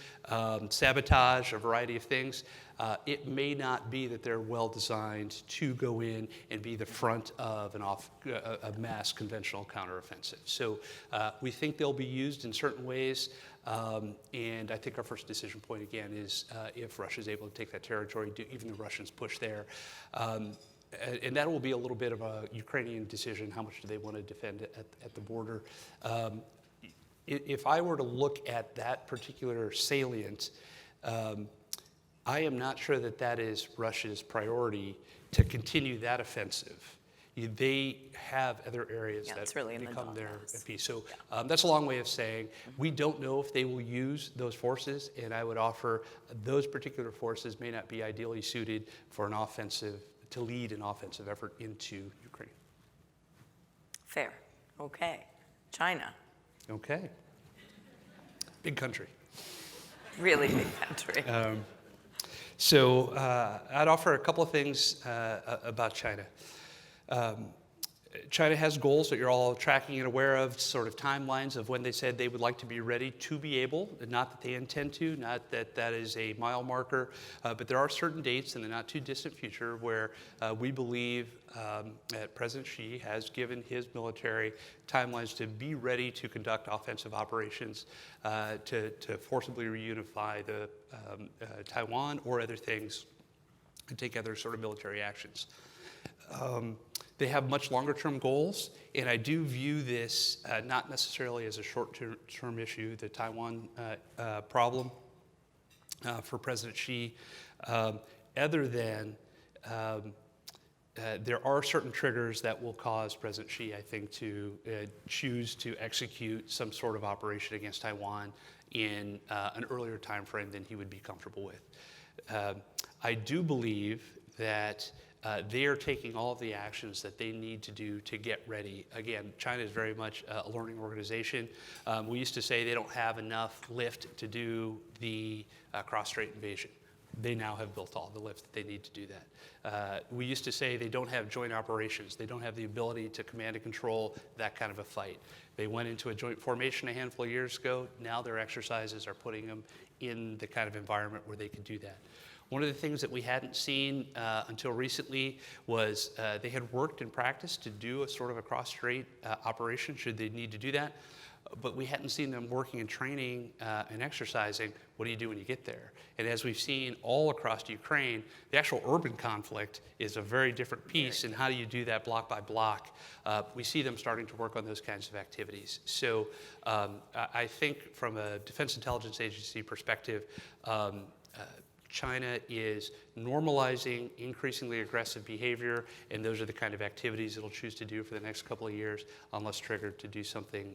sabotage, a variety of things. It may not be that they're well designed to go in and be the front of a mass conventional counteroffensive. So we think they'll be used in certain ways. And I think our first decision point, again, is if Russia is able to take that territory, do even the Russians push there? And that will be a little bit of a Ukrainian decision. How much do they want to defend at the border? If I were to look at that particular salient, I am not sure that is Russia's priority to continue that offensive. They have other areas that really become their piece. So that's a long way of saying we don't know if they will use those forces, and I would offer those particular forces may not be ideally suited for to lead an offensive effort into Ukraine. Fair. Okay. China. Okay. Big country. Really big country. So I'd offer a couple of things about China. China has goals that you're all tracking and aware of, sort of timelines of when they said they would like to be ready to be able, not that they intend to, not that that is a mile marker, but there are certain dates in the not too distant future where we believe that President Xi has given his military timelines to be ready to conduct offensive operations to forcibly reunify the Taiwan or other things and take other sort of military actions. They have much longer-term goals, and I do view this not necessarily as a short-term issue, the Taiwan problem for President Xi, other than there are certain triggers that will cause President Xi, I think, to choose to execute some sort of operation against Taiwan in an earlier time frame than he would be comfortable with. I do believe that they are taking all of the actions that they need to do to get ready. Again, China is very much a learning organization. We used to say they don't have enough lift to do the cross-strait invasion. They now have built all the lift that they need to do that. We used to say they don't have joint operations. They don't have the ability to command and control that kind of a fight. They went into a joint formation a handful of years ago. Now their exercises are putting them in the kind of environment where they can do that. One of the things that we hadn't seen until recently was they had worked and practiced to do a sort of a cross-strait operation should they need to do that, but we hadn't seen them working and training and exercising. What do you do when you get there? And as we've seen all across Ukraine, the actual urban conflict is a very different piece, and how do you do that block by block? We see them starting to work on those kinds of activities. So I think from a Defense Intelligence Agency perspective, China is normalizing increasingly aggressive behavior, and those are the kind of activities it'll choose to do for the next couple of years unless triggered to do something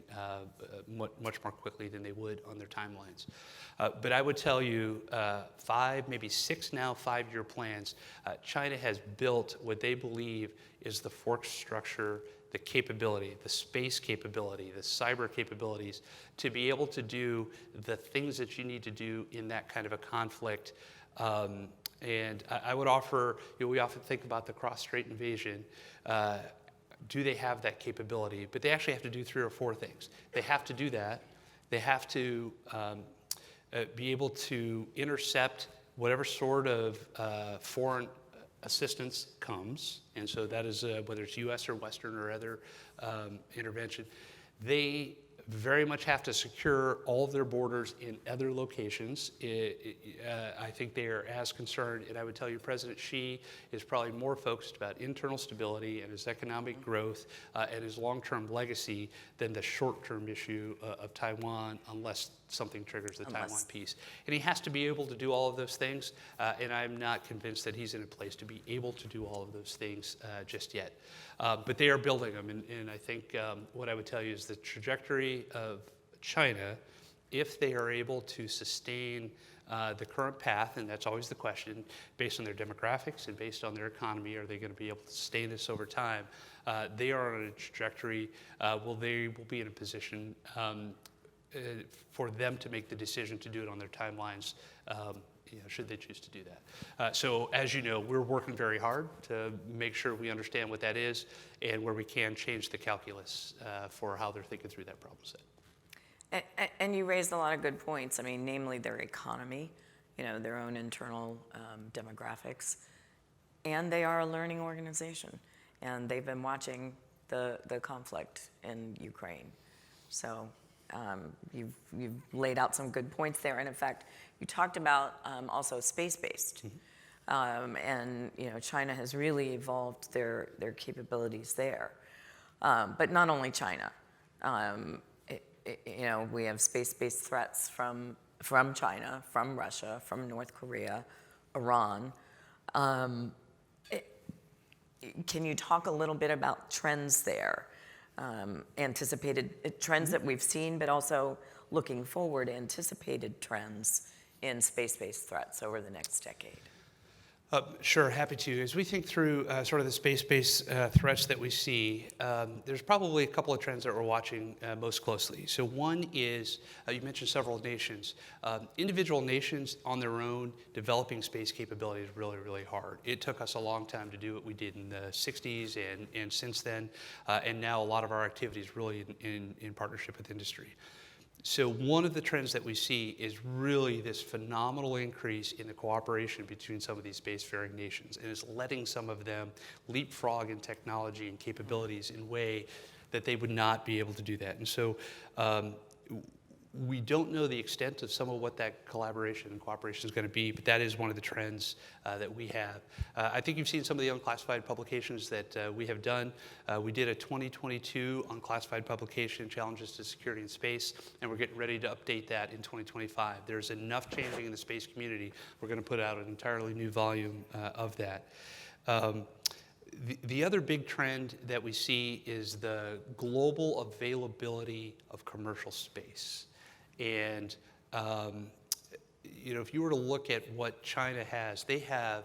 much more quickly than they would on their timelines. But I would tell you 5, maybe 6 now 5-year plans. China has built what they believe is the force structure, the capability, the space capability, the cyber capabilities to be able to do the things that you need to do in that kind of a conflict. And I would offer, we often think about the cross-strait invasion. Do they have that capability? But they actually have to do 3 or 4 things. They have to do that. They have to be able to intercept whatever sort of foreign assistance comes. And so that is whether it's U.S. or Western or other intervention. They very much have to secure all of their borders in other locations. I think they are as concerned, and I would tell you President Xi is probably more focused about internal stability and his economic growth and his long-term legacy than the short-term issue of Taiwan, unless something triggers the Taiwan piece. And he has to be able to do all of those things, and I'm not convinced that he's in a place to be able to do all of those things just yet. But they are building them, and I think what I would tell you is the trajectory of China if they are able to sustain the current path, and that's always the question, based on their demographics and based on their economy, are they going to be able to sustain this over time? They are on a trajectory, they will be in a position for them to make the decision to do it on their timelines, should they choose to do that. So as you know, we're working very hard to make sure we understand what that is and where we can change the calculus for how they're thinking through that problem set. And you raised a lot of good points. I mean, namely their economy, their own internal demographics, and they are a learning organization, and they've been watching the conflict in Ukraine. So you've laid out some good points there, and in fact, you talked about also space-based, and China has really evolved their capabilities there, but not only China. We have space-based threats from China, from Russia, from North Korea, Iran. Can you talk a little bit about trends there, anticipated trends that we've seen, but also looking forward, anticipated trends in space-based threats over the next decade? Sure, happy to. As we think through sort of the space-based threats that we see, there's probably a couple of trends that we're watching most closely. So one is, you mentioned several nations. Individual nations on their own developing space capability is really, really hard. It took us a long time to do what we did in the 60s and since then, and now a lot of our activity is really in partnership with industry. So one of the trends that we see is really this phenomenal increase in the cooperation between some of these spacefaring nations, and it's letting some of them leapfrog in technology and capabilities in a way that they would not be able to do that. And so we don't know the extent of some of what that collaboration and cooperation is going to be, but that is one of the trends that we have. I think you've seen some of the unclassified publications that we have done. We did a 2022 unclassified publication, Challenges to Security in Space, and we're getting ready to update that in 2025. There's enough changing in the space community. We're going to put out an entirely new volume of that. The other big trend that we see is the global availability of commercial space. And if you were to look at what China has, they have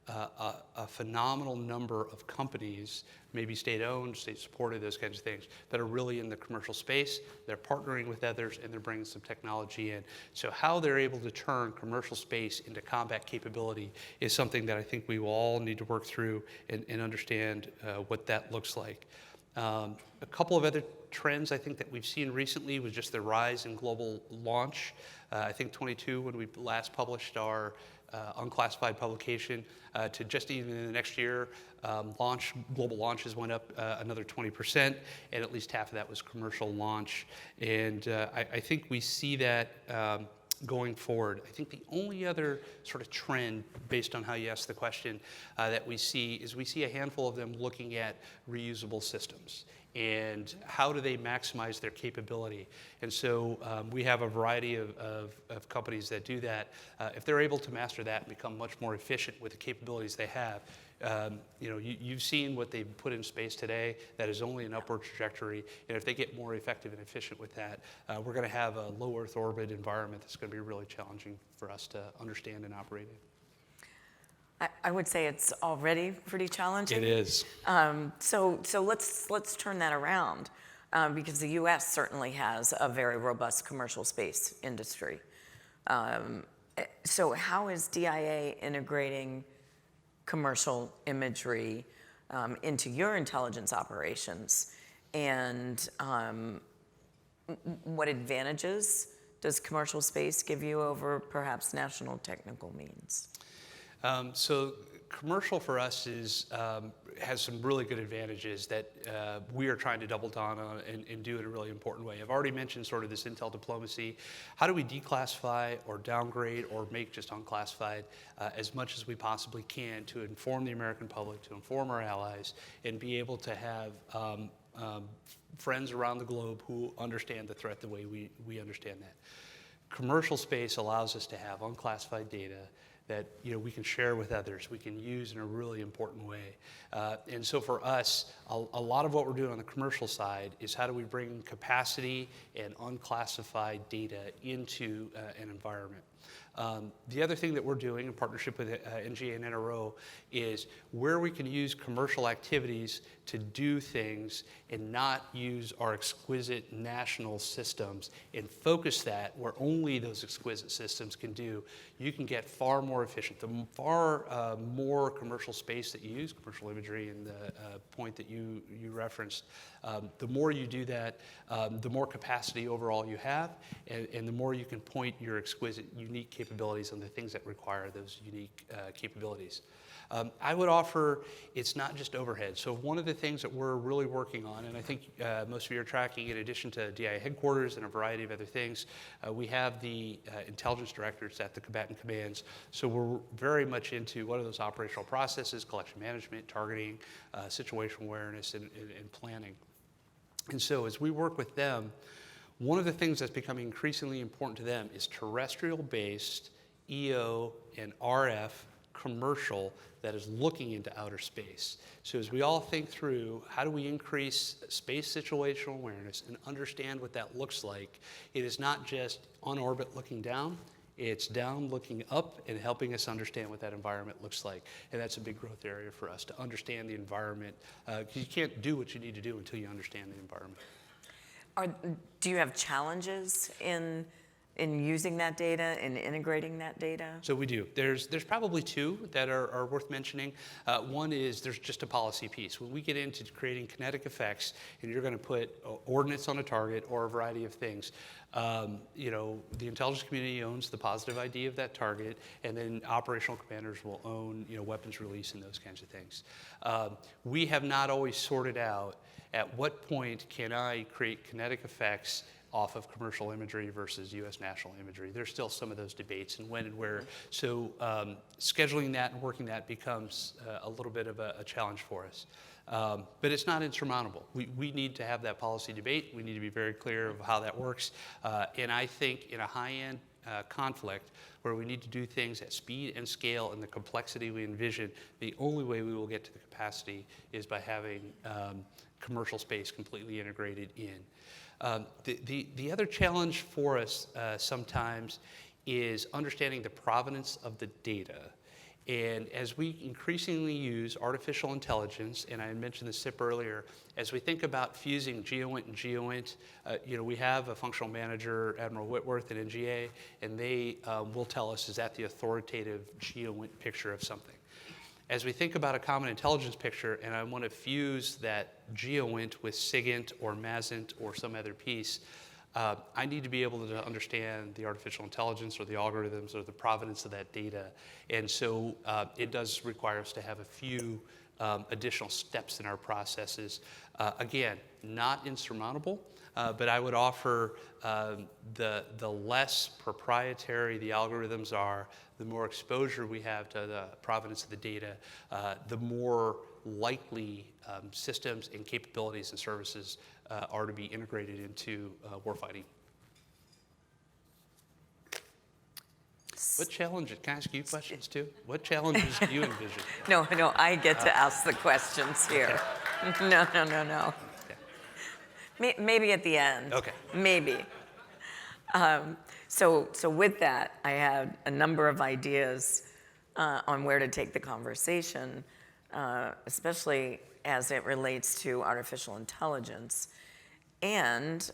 a phenomenal number of companies, maybe state-owned, state-supported, those kinds of things, that are really in the commercial space. They're partnering with others, and they're bringing some technology in. So how they're able to turn commercial space into combat capability is something that I think we will all need to work through and understand what that looks like. A couple of other trends I think that we've seen recently was just the rise in global launch. I think 22, when we last published our unclassified publication, to just even in the next year, global launches went up another 20%, and at least half of that was commercial launch. And I think we see that going forward. I think the only other sort of trend, based on how you asked the question, that we see is we see a handful of them looking at reusable systems and how do they maximize their capability. And so we have a variety of companies that do that. If they're able to master that and become much more efficient with the capabilities they have, you've seen what they've put in space today. That is only an upward trajectory. And if they get more effective and efficient with that, we're going to have a low Earth orbit environment that's going to be really challenging for us to understand and operate in. I would say it's already pretty challenging. It is. So let's turn that around, because the U.S. certainly has a very robust commercial space industry. So how is DIA integrating commercial imagery into your intelligence operations, and what advantages does commercial space give you over perhaps national technical means? So commercial for us has some really good advantages that we are trying to double down on and do in a really important way. I've already mentioned sort of this intel diplomacy. How do we declassify or downgrade or make just unclassified as much as we possibly can to inform the American public, to inform our allies, and be able to have friends around the globe who understand the threat the way we understand that. Commercial space allows us to have unclassified data that we can share with others, we can use in a really important way. And so for us, a lot of what we're doing on the commercial side is how do we bring capacity and unclassified data into an environment. The other thing that we're doing in partnership with NGA and NRO is where we can use commercial activities to do things and not use our exquisite national systems and focus that where only those exquisite systems can do, you can get far more efficient. The far more commercial space that you use, commercial imagery and the point that you referenced, the more you do that, the more capacity overall you have, and the more you can point your exquisite, unique capabilities on the things that require those unique capabilities. I would offer it's not just overhead. So one of the things that we're really working on, and I think most of you are tracking, in addition to DI headquarters and a variety of other things, we have the intelligence directors at the combatant commands. So we're very much into what are those operational processes, collection management, targeting, situational awareness, and planning. And so as we work with them, one of the things that's becoming increasingly important to them is terrestrial-based EO and RF commercial that is looking into outer space. So as we all think through how do we increase space situational awareness and understand what that looks like, it is not just on orbit looking down, it's down looking up and helping us understand what that environment looks like. And that's a big growth area for us, to understand the environment, because you can't do what you need to do until you understand the environment. Do you have challenges in using that data and integrating that data? So we do. There's probably two that are worth mentioning. One is there's just a policy piece. When we get into creating kinetic effects, and you're going to put ordnance on a target or a variety of things, the intelligence community owns the positive ID of that target, and then operational commanders will own weapons release and those kinds of things. We have not always sorted out at what point can I create kinetic effects off of commercial imagery versus U.S. national imagery. There's still some of those debates and when and where. So scheduling that and working that becomes a little bit of a challenge for us. But it's not insurmountable. We need to have that policy debate. We need to be very clear of how that works. And I think in a high-end conflict where we need to do things at speed and scale and the complexity we envision, the only way we will get to the capacity is by having commercial space completely integrated in. The other challenge for us sometimes is understanding the provenance of the data. And as we increasingly use artificial intelligence, and I mentioned the SIP earlier, as we think about fusing GeoInt and GeoInt, we have a functional manager, Admiral Whitworth at NGA, and they will tell us, is that the authoritative GeoInt picture of something? As we think about a common intelligence picture, and I want to fuse that GeoInt with SIGINT or MASINT or some other piece, I need to be able to understand the artificial intelligence or the algorithms or the provenance of that data. And so it does require us to have a few additional steps in our processes. Again, not insurmountable, but I would offer the less proprietary the algorithms are, the more exposure we have to the provenance of the data, the more likely systems and capabilities and services are to be integrated into warfighting. What challenges, can I ask you questions too? What challenges do you envision? No, I get to ask the questions here. Okay. No. Okay. Maybe at the end. Okay. Maybe. So with that, I had a number of ideas on where to take the conversation, especially as it relates to artificial intelligence. And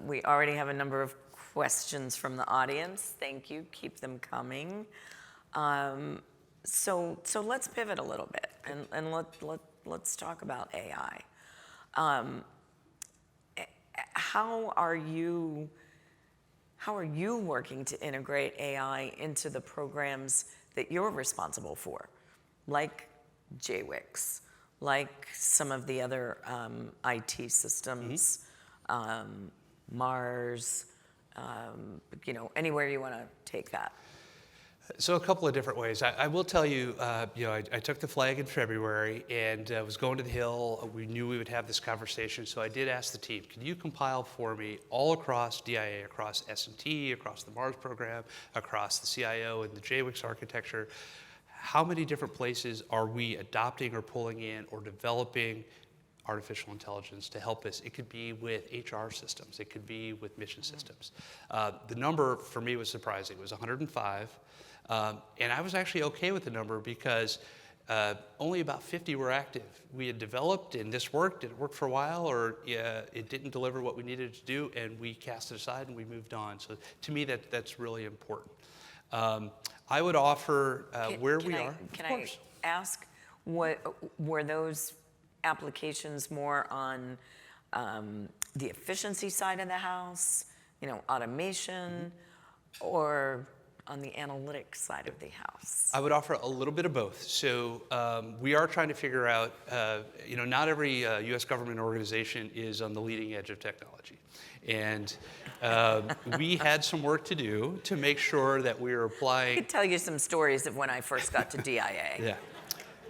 we already have a number of questions from the audience. Thank you. Keep them coming. So let's pivot a little bit and let's talk about AI. How are you working to integrate AI into the programs that you're responsible for, like JWICS, like some of the other IT systems, Mars, anywhere you want to take that? So a couple of different ways. I will tell you, I took the flag in February and was going to the Hill. We knew we would have this conversation, so I did ask the team, can you compile for me all across DIA, across S&T, across the Mars program, across the CIO and the JWICS architecture, how many different places are we adopting or pulling in or developing artificial intelligence to help us? It could be with HR systems. It could be with mission systems. The number for me was surprising. It was 105. And I was actually okay with the number because only about 50 were active. We had developed, and this worked. It worked for a while, or it didn't deliver what we needed to do, and we cast it aside and we moved on. So to me, that's really important. I would offer where we are. Can I ask, what were those applications more on the efficiency side of the house, automation, or on the analytics side of the house? I would offer a little bit of both. So we are trying to figure out, not every U.S. government organization is on the leading edge of technology. And we had some work to do to make sure that we were applying. I could tell you some stories of when I first got to DIA. Yeah.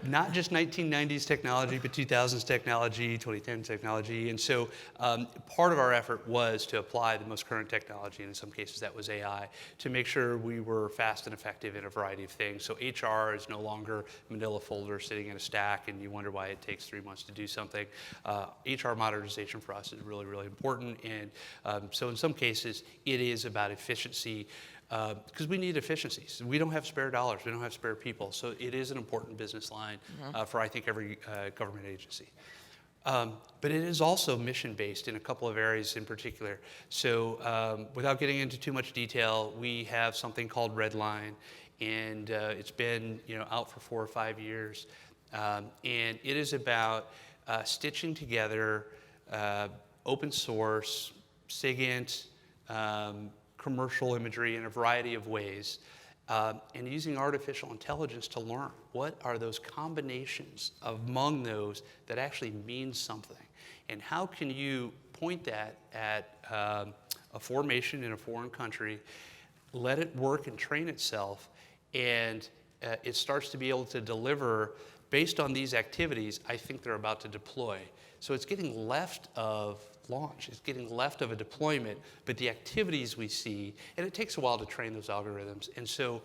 Not just 1990s technology, but 2000s technology, 2010 technology. And so part of our effort was to apply the most current technology, and in some cases that was AI, to make sure we were fast and effective in a variety of things. So HR is no longer manila folder sitting in a stack, and you wonder why it takes 3 months to do something. HR modernization for us is really, really important. And so in some cases, it is about efficiency. Because we need efficiencies. We don't have spare dollars. We don't have spare people. So it is an important business line for, I think, every government agency. But it is also mission-based in a couple of areas in particular. So without getting into too much detail, we have something called Redline, and it's been out for 4 or 5 years. And it is about stitching together open source, SIGINT, commercial imagery in a variety of ways, and using artificial intelligence to learn what are those combinations among those that actually mean something, and how can you point that at a formation in a foreign country, let it work and train itself, and it starts to be able to deliver based on these activities I think they're about to deploy. So it's getting left of launch, it's getting left of a deployment, but the activities we see, and it takes a while to train those algorithms. And so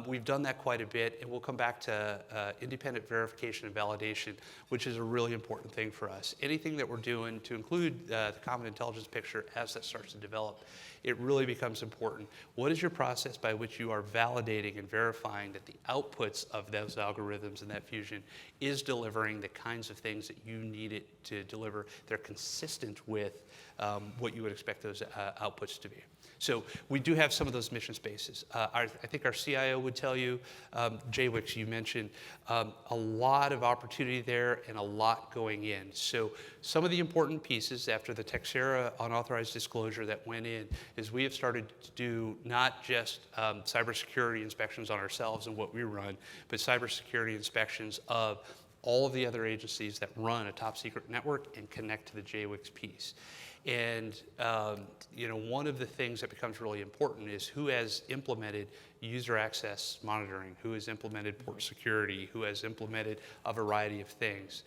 we've done that quite a bit, and we'll come back to independent verification and validation, which is a really important thing for us. Anything that we're doing to include the common intelligence picture as that starts to develop, it really becomes important. What is your process by which you are validating and verifying that the outputs of those algorithms and that fusion is delivering the kinds of things that you need it to deliver? They're consistent with what you would expect those outputs to be. So we do have some of those mission spaces. I think our CIO would tell you, JWICS you mentioned, a lot of opportunity there and a lot going in. So some of the important pieces after the Texera unauthorized disclosure that went in is we have started to do not just cybersecurity inspections on ourselves and what we run, but cybersecurity inspections of all of the other agencies that run a top secret network and connect to the JWICS piece. And one of the things that becomes really important is who has implemented user access monitoring, who has implemented port security, who has implemented a variety of things.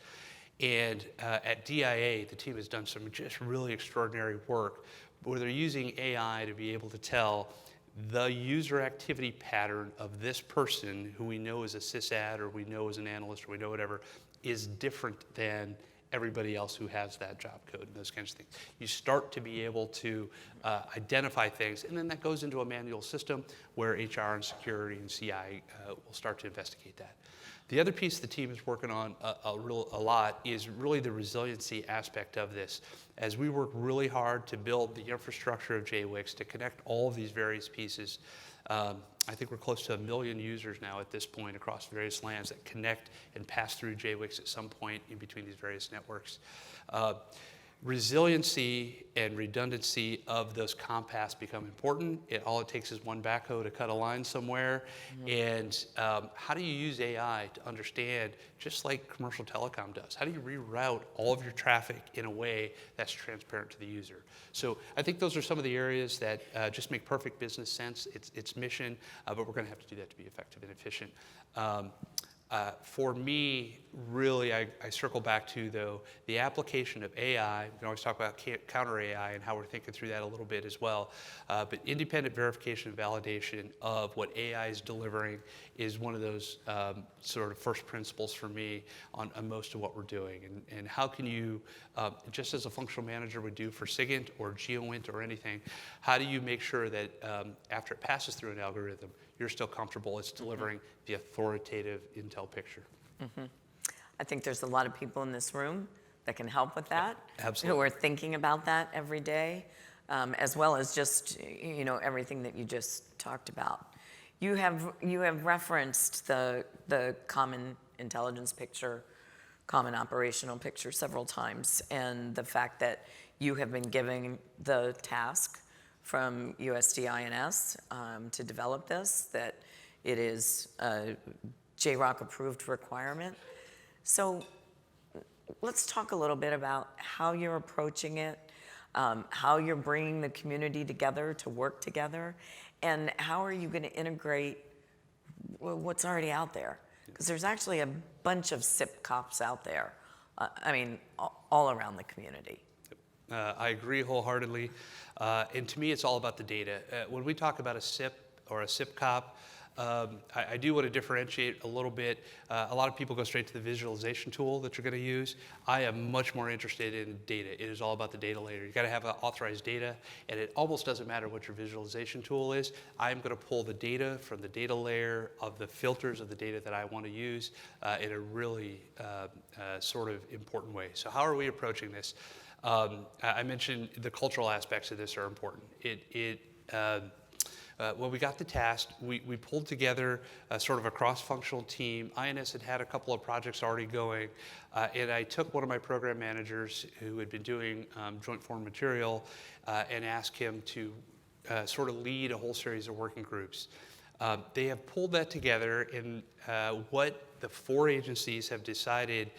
And at DIA, the team has done some just really extraordinary work where they're using AI to be able to tell the user activity pattern of this person who we know is a sysad or we know is an analyst or we know whatever is different than everybody else who has that job code and those kinds of things. You start to be able to identify things, and then that goes into a manual system where HR and security and CI will start to investigate that. The other piece the team is working on a lot is really the resiliency aspect of this. As we work really hard to build the infrastructure of JWICS to connect all of these various pieces, I think we're close to 1 million users now at this point across various lands that connect and pass through JWICS at some point in between these various networks. resiliency and redundancy of those compass become important. All it takes is one backhoe to cut a line somewhere. And how do you use AI to understand, just like commercial telecom does, how do you reroute all of your traffic in a way that's transparent to the user? So I think those are some of the areas that just make perfect business sense. It's mission, but we're going to have to do that to be effective and efficient. For me, really, I circle back to, though, the application of AI. We can always talk about counter AI and how we're thinking through that a little bit as well. But independent verification and validation of what AI is delivering is one of those sort of first principles for me on most of what we're doing. And how can you, just as a functional manager would do for SIGINT or GeoINT or anything, how do you make sure that after it passes through an algorithm, you're still comfortable it's delivering the authoritative intel picture? I think there's a lot of people in this room that can help with that. Absolutely. Who are thinking about that every day, as well as just everything that you just talked about. You have referenced the common intelligence picture, common operational picture several times, and the fact that you have been given the task from USD INS to develop this, that it is a JROC approved requirement. So let's talk a little bit about how you're approaching it, how you're bringing the community together to work together, and how are you going to integrate what's already out there? Because there's actually a bunch of SIP cops out there, all around the community. I agree wholeheartedly. And to me, it's all about the data. When we talk about a SIP or a SIP cop, I do want to differentiate a little bit. A lot of people go straight to the visualization tool that you're going to use. I am much more interested in data. It is all about the data layer. You've got to have authorized data, and it almost doesn't matter what your visualization tool is. I'm going to pull the data from the data layer of the filters of the data that I want to use in a really sort of important way. So how are we approaching this? I mentioned the cultural aspects of this are important. When we got the task, we pulled together sort of a cross-functional team. INS had a couple of projects already going, and I took one of my program managers who had been doing joint foreign material and asked him to sort of lead a whole series of working groups. They have pulled that together, and what the 4 agencies have decided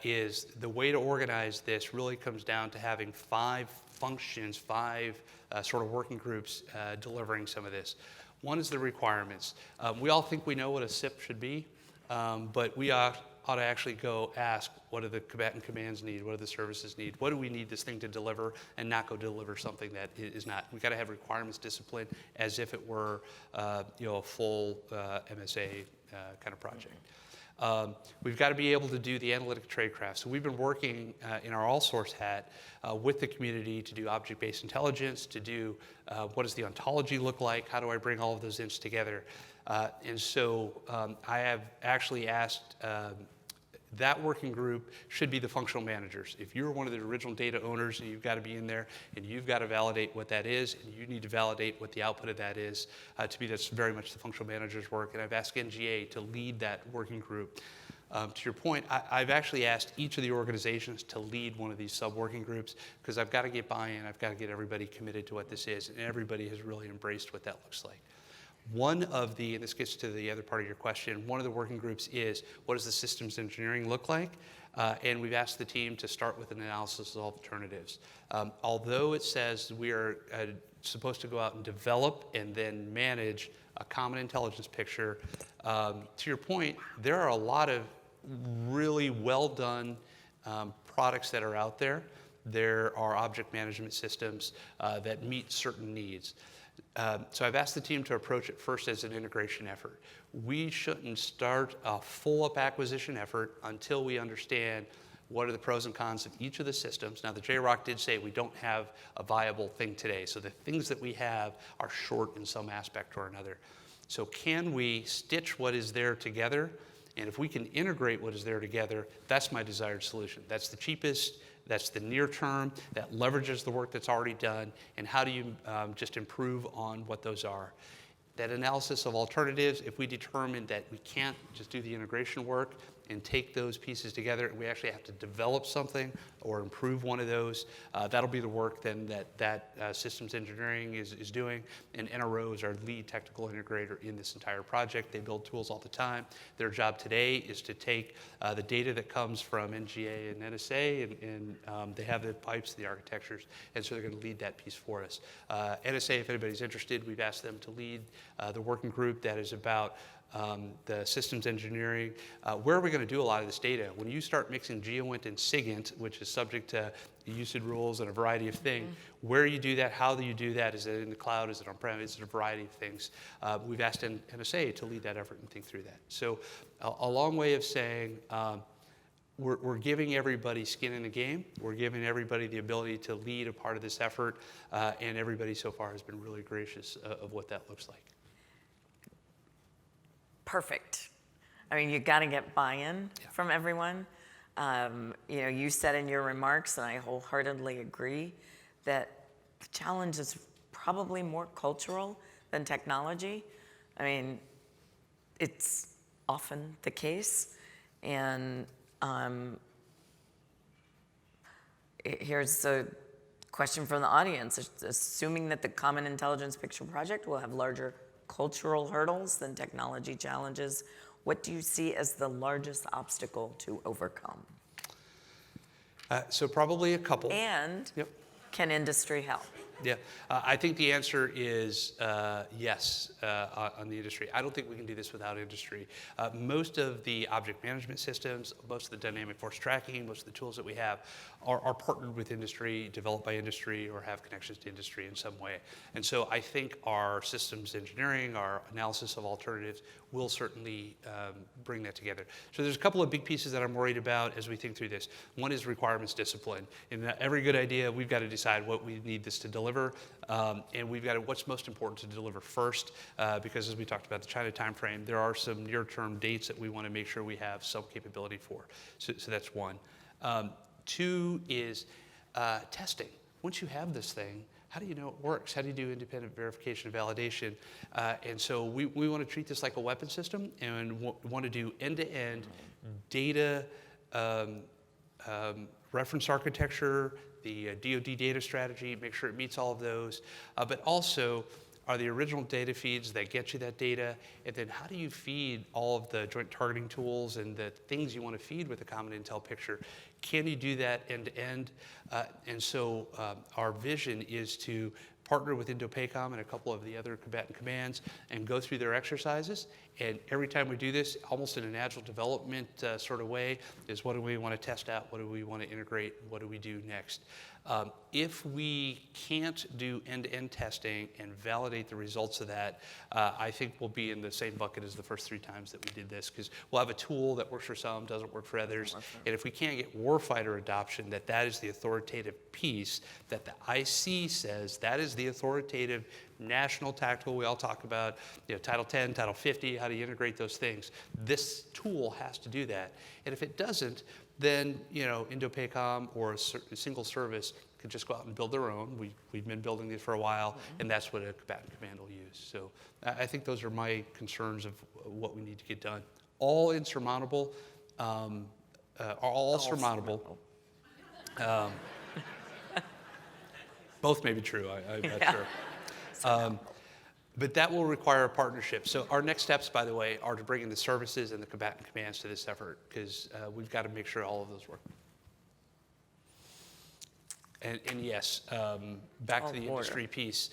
is the way to organize this really comes down to having 5 functions, 5 sort of working groups delivering some of this. One is the requirements. We all think we know what a SIP should be, but we ought to actually go ask, what do the combatant commands need? What do the services need? What do we need this thing to deliver, and not go deliver something that is not? We've got to have requirements discipline as if it were a full MSA kind of project. We've got to be able to do the analytic tradecraft. So we've been working in our all-source hat with the community to do object-based intelligence, to do what does the ontology look like, how do I bring all of those ends together. And so I have actually asked that working group should be the functional managers. If you're one of the original data owners, and you've got to be in there, and you've got to validate what that is, and you need to validate what the output of that is. To me, that's very much the functional manager's work, and I've asked NGA to lead that working group. To your point, I've actually asked each of the organizations to lead one of these sub-working groups, because I've got to get buy-in, I've got to get everybody committed to what this is, and everybody has really embraced what that looks like. One of the, and this gets to the other part of your question, one of the working groups is, what does the systems engineering look like? And we've asked the team to start with an analysis of alternatives. Although it says we are supposed to go out and develop and then manage a common intelligence picture, to your point, there are a lot of really well done products that are out there. There are object management systems that meet certain needs. So I've asked the team to approach it first as an integration effort. We shouldn't start a full-up acquisition effort until we understand what are the pros and cons of each of the systems. Now, the JROC did say we don't have a viable thing today, so the things that we have are short in some aspect or another. So can we stitch what is there together? And if we can integrate what is there together, that's my desired solution. That's the cheapest. That's the near term, that leverages the work that's already done, and how do you just improve on what those are. That analysis of alternatives, if we determine that we can't just do the integration work, and take those pieces together, and we actually have to develop something or improve one of those, that'll be the work then that systems engineering is doing. And NRO is our lead technical integrator in this entire project. They build tools all the time. Their job today is to take the data that comes from NGA and NSA, and they have the pipes, the architectures, and so they're going to lead that piece for us. NSA, if anybody's interested, we've asked them to lead the working group that is about the systems engineering. Where are we going to do a lot of this data? When you start mixing GeoINT and SIGINT, which is subject to UCID rules and a variety of things, where you do that, how do you do that? Is it in the cloud? Is it on-prem? Is it a variety of things? We've asked NSA to lead that effort and think through that. So a long way of saying we're giving everybody skin in the game. We're giving everybody the ability to lead a part of this effort, and everybody so far has been really gracious of what that looks like. Perfect. I mean, you got to get buy-in from everyone. You said in your remarks, and I wholeheartedly agree, that the challenge is probably more cultural than technology. I mean, it's often the case. And here's a question from the audience. Assuming that the Common Intelligence Picture Project will have larger cultural hurdles than technology challenges, what do you see as the largest obstacle to overcome? So probably a couple. And can industry help? Yeah, I think the answer is yes on the industry. I don't think we can do this without industry. Most of the object management systems, most of the dynamic force tracking, most of the tools that we have are partnered with industry, developed by industry, or have connections to industry in some way. And so I think our systems engineering, our analysis of alternatives will certainly bring that together. So there's a couple of big pieces that I'm worried about as we think through this. One is requirements discipline. In every good idea, we've got to decide what we need this to deliver, and we've got to, what's most important to deliver first, because as we talked about the China timeframe, there are some near-term dates that we want to make sure we have some capability for. So that's one. Two is testing. Once you have this thing, how do you know it works? How do you do independent verification and validation? And so we want to treat this like a weapon system and want to do end-to-end data reference architecture, the DoD data strategy, make sure it meets all of those, but also are the original data feeds that get you that data, and then how do you feed all of the joint targeting tools and the things you want to feed with the Common Intel Picture? Can you do that end to end? And so our vision is to partner with INDOPACOM and a couple of the other combatant commands and go through their exercises. And every time we do this, almost in an agile development sort of way, is what do we want to test out? What do we want to integrate? What do we do next? If we can't do end-to-end testing and validate the results of that, I think we'll be in the same bucket as the first 3 times that we did this, because we'll have a tool that works for some, doesn't work for others. And if we can't get warfighter adoption, that is the authoritative piece, that the IC says that is the authoritative national tactical we all talk about, Title 10, Title 50, how do you integrate those things? This tool has to do that. And if it doesn't, then INDOPACOM or a single service could just go out and build their own. We've been building these for a while, and that's what a combatant command will use. So I think those are my concerns of what we need to get done. All insurmountable, are all surmountable. Both may be true, I'm not sure. But that will require a partnership. So our next steps, by the way, are to bring in the services and the combatant commands to this effort, because we've got to make sure all of those work. And yes, back to the industry piece.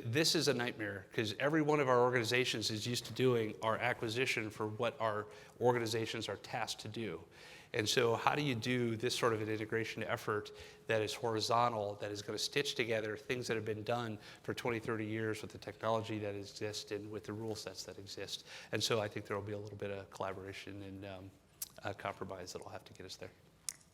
This is a nightmare, because every one of our organizations is used to doing our acquisition for what our organizations are tasked to do. And so how do you do this sort of an integration effort that is horizontal, that is going to stitch together things that have been done for 20, 30 years with the technology that exists and with the rule sets that exist? And so I think there will be a little bit of collaboration and compromise that will have to get us there.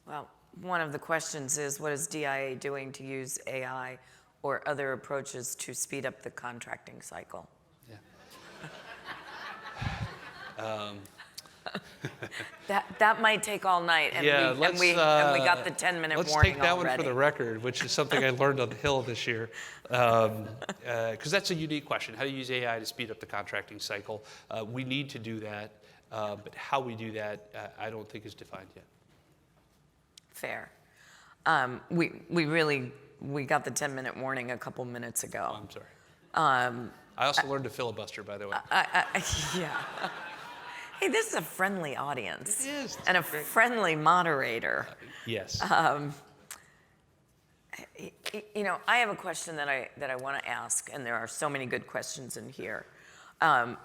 Well, one of the questions is, what is DIA doing to use AI or other approaches to speed up the contracting cycle? Yeah. That might take all night, and we got the 10-minute warning already. Let's take that one for the record, which is something I learned on the Hill this year, because that's a unique question. How do you use AI to speed up the contracting cycle? We need to do that. But how we do that, I don't think is defined yet. Fair. We got the 10-minute warning a couple minutes ago. Oh, I'm sorry. I also learned to filibuster, by the way. Yeah. Hey, this is a friendly audience. It is. And a Great. friendly moderator. Yes. You know, I have a question that I want to ask, and there are so many good questions in here.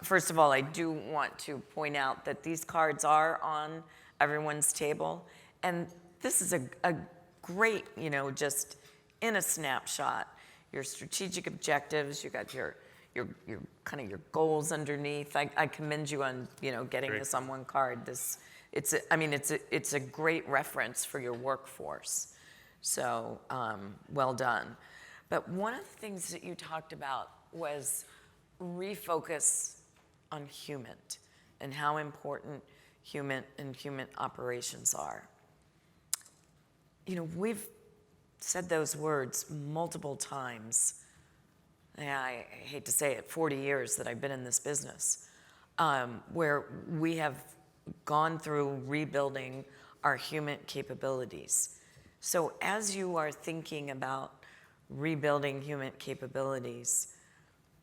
First of all, I do want to point out that these cards are on everyone's table, and this is a great, you know, just in a snapshot, your strategic objectives, you got your kind of your goals underneath. I commend you on, you know, getting Great. this on one card. It's a great reference for your workforce. So well done. But one of the things that you talked about was refocus on human and how important human operations are. You know, we've said those words multiple times. I hate to say it, 40 years that I've been in this business, where we have gone through rebuilding our human capabilities. So as you are thinking about rebuilding human capabilities,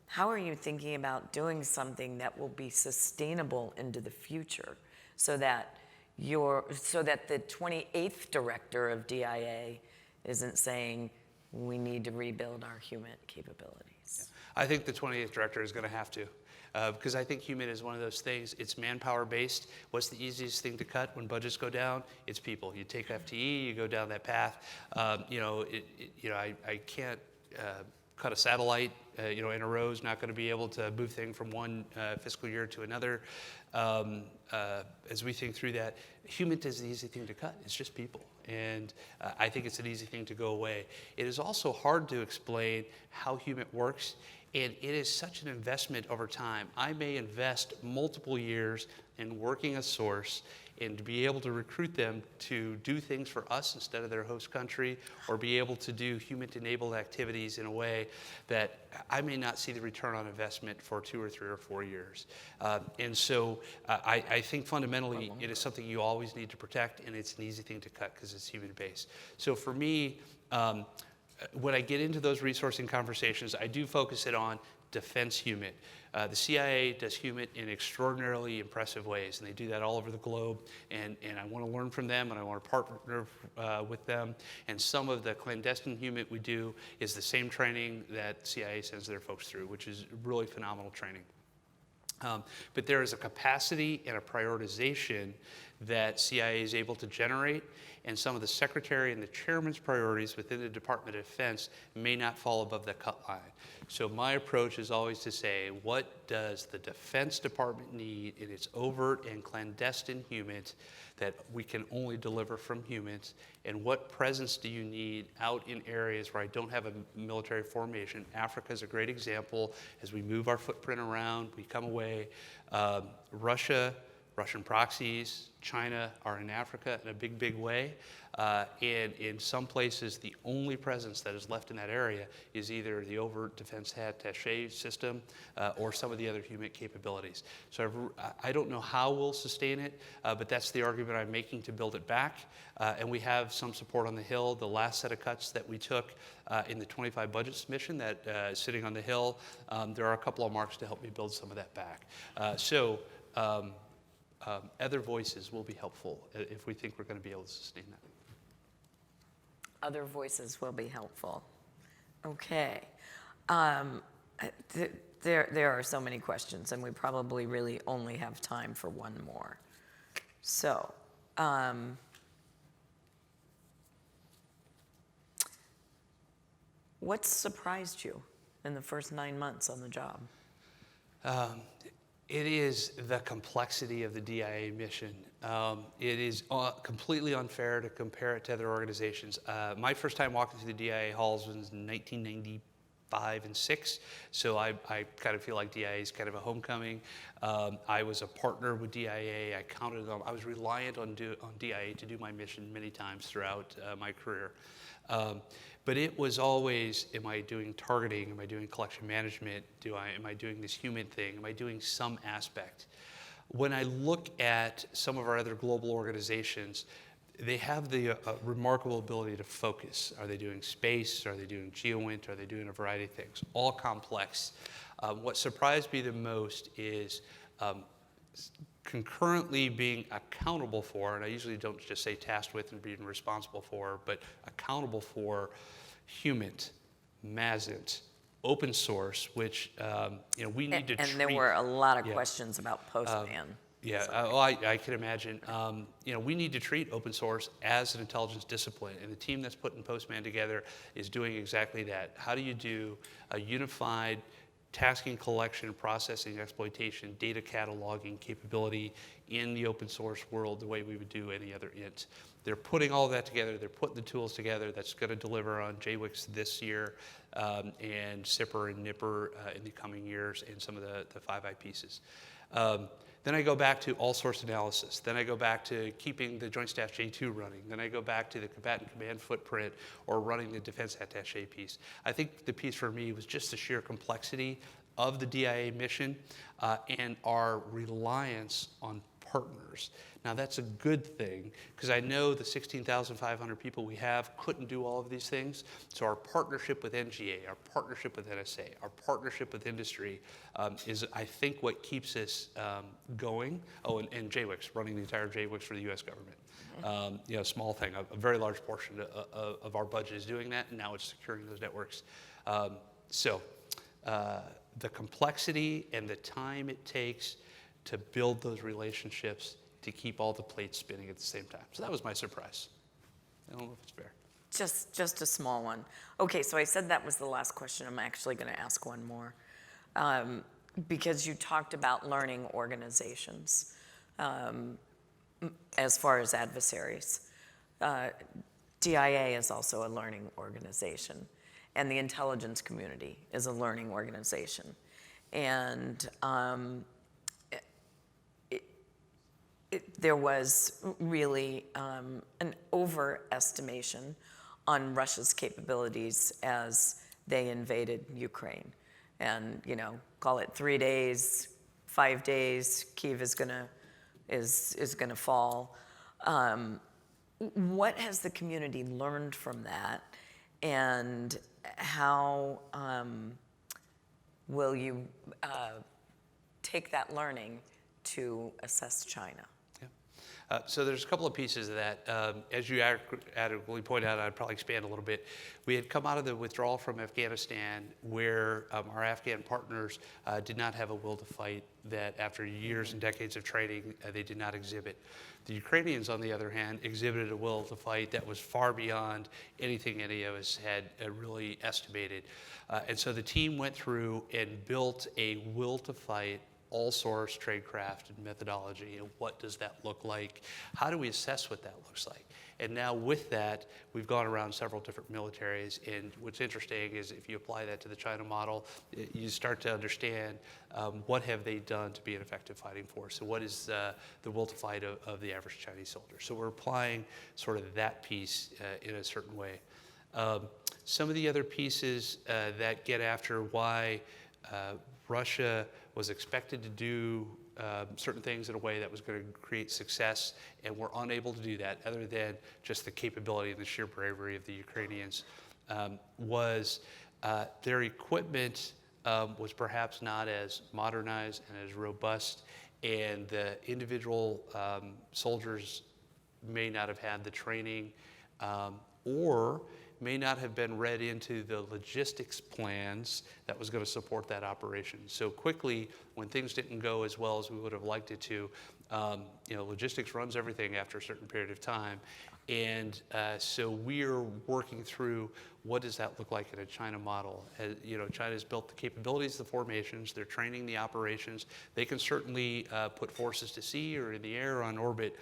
how are you thinking about doing something that will be sustainable into the future so that the 28th director of DIA isn't saying we need to rebuild our human capabilities? I think the 28th director is going to have to. Because I think human is one of those things, it's manpower based. What's the easiest thing to cut when budgets go down? It's people. You take FTE, you go down that path. I can't cut a satellite, in a row is not going to be able to move things from one fiscal year to another. As we think through that, human is the easy thing to cut. It's just people. And I think it's an easy thing to go away. It is also hard to explain how human works, and it is such an investment over time. I may invest multiple years in working a source and to be able to recruit them to do things for us instead of their host country, or be able to do human-enabled activities in a way that I may not see the return on investment for 2 or 3 or 4 years. And so I think fundamentally it is something you always need to protect, and it's an easy thing to cut because it's human-based. So for me, when I get into those resourcing conversations, I do focus it on defense human. The CIA does human in extraordinarily impressive ways, and they do that all over the globe, and I want to learn from them, and I want to partner with them. And some of the clandestine human we do is the same training that CIA sends their folks through, which is really phenomenal training. But there is a capacity and a prioritization that CIA is able to generate, and some of the secretary and the chairman's priorities within the Department of Defense may not fall above the cut line. So my approach is always to say, what does the Defense Department need in its overt and clandestine humans that we can only deliver from humans, and what presence do you need out in areas where I don't have a military formation? Africa is a great example. As we move our footprint around, we come away. Russian proxies, China are in Africa in a big, big way. And in some places, the only presence that is left in that area is either the overt defense attaché system or some of the other human capabilities. So I don't know how we'll sustain it, but that's the argument I'm making to build it back. And we have some support on the Hill. The last set of cuts that we took in the 25 budget submission that is sitting on the Hill, there are a couple of marks to help me build some of that back. Other voices will be helpful if we think we're going to be able to sustain that. Other voices will be helpful. Okay. There are so many questions, and we probably really only have time for one more. So, what surprised you in the first 9 months on the job? It is the complexity of the DIA mission. It is completely unfair to compare it to other organizations. My first time walking through the DIA halls was in 1995 and 6, so I kind of feel like DIA is kind of a homecoming. I was a partner with DIA. I was reliant on DIA to do my mission many times throughout my career. But it was always, am I doing targeting? Am I doing collection management? Am I doing this human thing? Am I doing some aspect? when I look at some of our other global organizations, they have the remarkable ability to focus. Are they doing space? Are they doing GeoInt? Are they doing a variety of things? All complex. What surprised me the most is concurrently being accountable for, and I usually don't just say tasked with and being responsible for, but accountable for HUMINT, MASINT, open source, which we need to treat. And there were a lot of questions about Postman. I can imagine. We need to treat open source as an intelligence discipline, and the team that's putting Postman together is doing exactly that. How do you do a unified tasking, collection, processing, exploitation, data cataloging capability in the open source world the way we would do any other int? They're putting all of that together. They're putting the tools together that's going to deliver on JWICs this year and SIPR and NIPR in the coming years and some of the 5i pieces. Then I go back to all source analysis. Then I go back to keeping the Joint Staff J2 running. Then I go back to the combatant command footprint or running the defense attaché piece. I think the piece for me was just the sheer complexity of the DIA mission and our reliance on partners. Now that's a good thing because I know the 16,500 people we have couldn't do all of these things. So our partnership with NGA, our partnership with NSA, our partnership with industry is, I think, what keeps us going. Oh, and JWICs, running the entire JWICs for the U.S. government. Small thing. A very large portion of our budget is doing that, and now it's securing those networks. The complexity and the time it takes to build those relationships to keep all the plates spinning at the same time. So that was my surprise. I don't know if it's fair. Just a small one. Okay, so I said that was the last question. I'm actually going to ask one more. Because you talked about learning organizations as far as adversaries. DIA is also a learning organization, and the intelligence community is a learning organization. And there was really an overestimation on Russia's capabilities as they invaded Ukraine. And, call it 3 days, 5 days, Kyiv is gonna fall. What has the community learned from that, and how will you take that learning to assess China? So there's a couple of pieces of that. As you adequately point out, I'd probably expand a little bit. We had come out of the withdrawal from Afghanistan where our Afghan partners did not have a will to fight that after years and decades of training, they did not exhibit. The Ukrainians, on the other hand, exhibited a will to fight that was far beyond anything any of us had really estimated. And so the team went through and built a will to fight all source, tradecraft, and methodology, and what does that look like? How do we assess what that looks like? And now with that, we've gone around several different militaries, and what's interesting is if you apply that to the China model, you start to understand what have they done to be an effective fighting force, and what is the will to fight of the average Chinese soldier. So we're applying sort of that piece in a certain way. Some of the other pieces that get after why Russia was expected to do certain things in a way that was going to create success, and were unable to do that other than just the capability and the sheer bravery of the Ukrainians, was their equipment was perhaps not as modernized and as robust, and the individual soldiers may not have had the training or may not have been read into the logistics plans that was going to support that operation. So quickly, when things didn't go as well as we would have liked it to, logistics runs everything after a certain period of time. And so we're working through what does that look like in a China model. China's built the capabilities, the formations, they're training the operations. They can certainly put forces to sea or in the air or on orbit.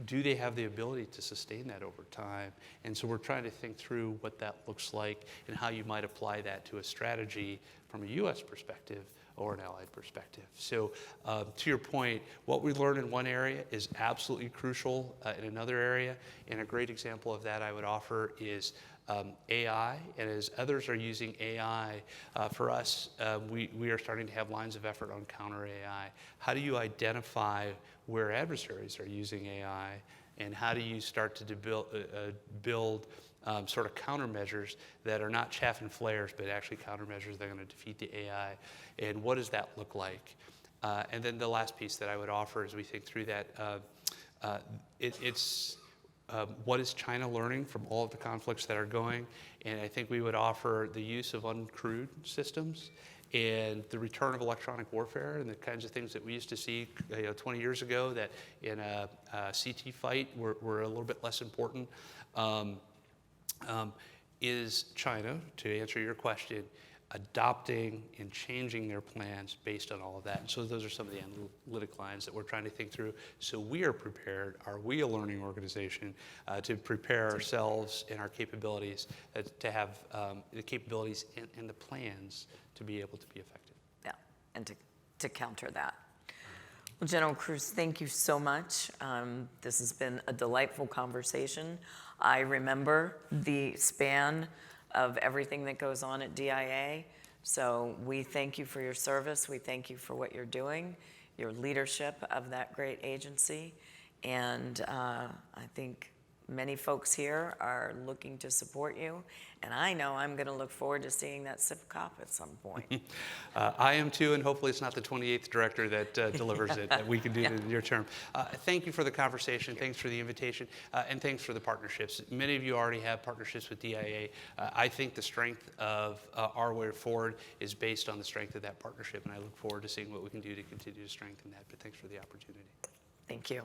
Do they have the ability to sustain that over time? And so we're trying to think through what that looks like and how you might apply that to a strategy from a U.S. perspective or an allied perspective. So to your point, what we learn in one area is absolutely crucial in another area. And a great example of that I would offer is AI, and as others are using AI, for us, we are starting to have lines of effort on counter AI. How do you identify where adversaries are using AI, and how do you start to build sort of countermeasures that are not chaff and flares, but actually countermeasures that are going to defeat the AI, and what does that look like? And then the last piece that I would offer as we think through that, it's what is China learning from all of the conflicts that are going? And I think we would offer the use of uncrewed systems and the return of electronic warfare and the kinds of things that we used to see 20 years ago that in a CT fight were a little bit less important. Is China, to answer your question, adopting and changing their plans based on all of that? And so those are some of the analytic lines that we're trying to think through. So we are prepared, are we a learning organization, to prepare ourselves and our capabilities to have the capabilities and the plans to be able to be effective. Yeah, and to counter that. Well, General Kruse, thank you so much. This has been a delightful conversation. I remember the span of everything that goes on at DIA. So we thank you for your service. We thank you for what you're doing, your leadership of that great agency. And I think many folks here are looking to support you. And I know I'm going to look forward to seeing that SIP cop at some point. I am too, and hopefully it's not the 28th director that delivers it, that we can do in your term. Thank you for the conversation. Thanks for the invitation, and thanks for the partnerships. Many of you already have partnerships with DIA. I think the strength of our way forward is based on the strength of that partnership, and I look forward to seeing what we can do to continue to strengthen that. But thanks for the opportunity. Thank you.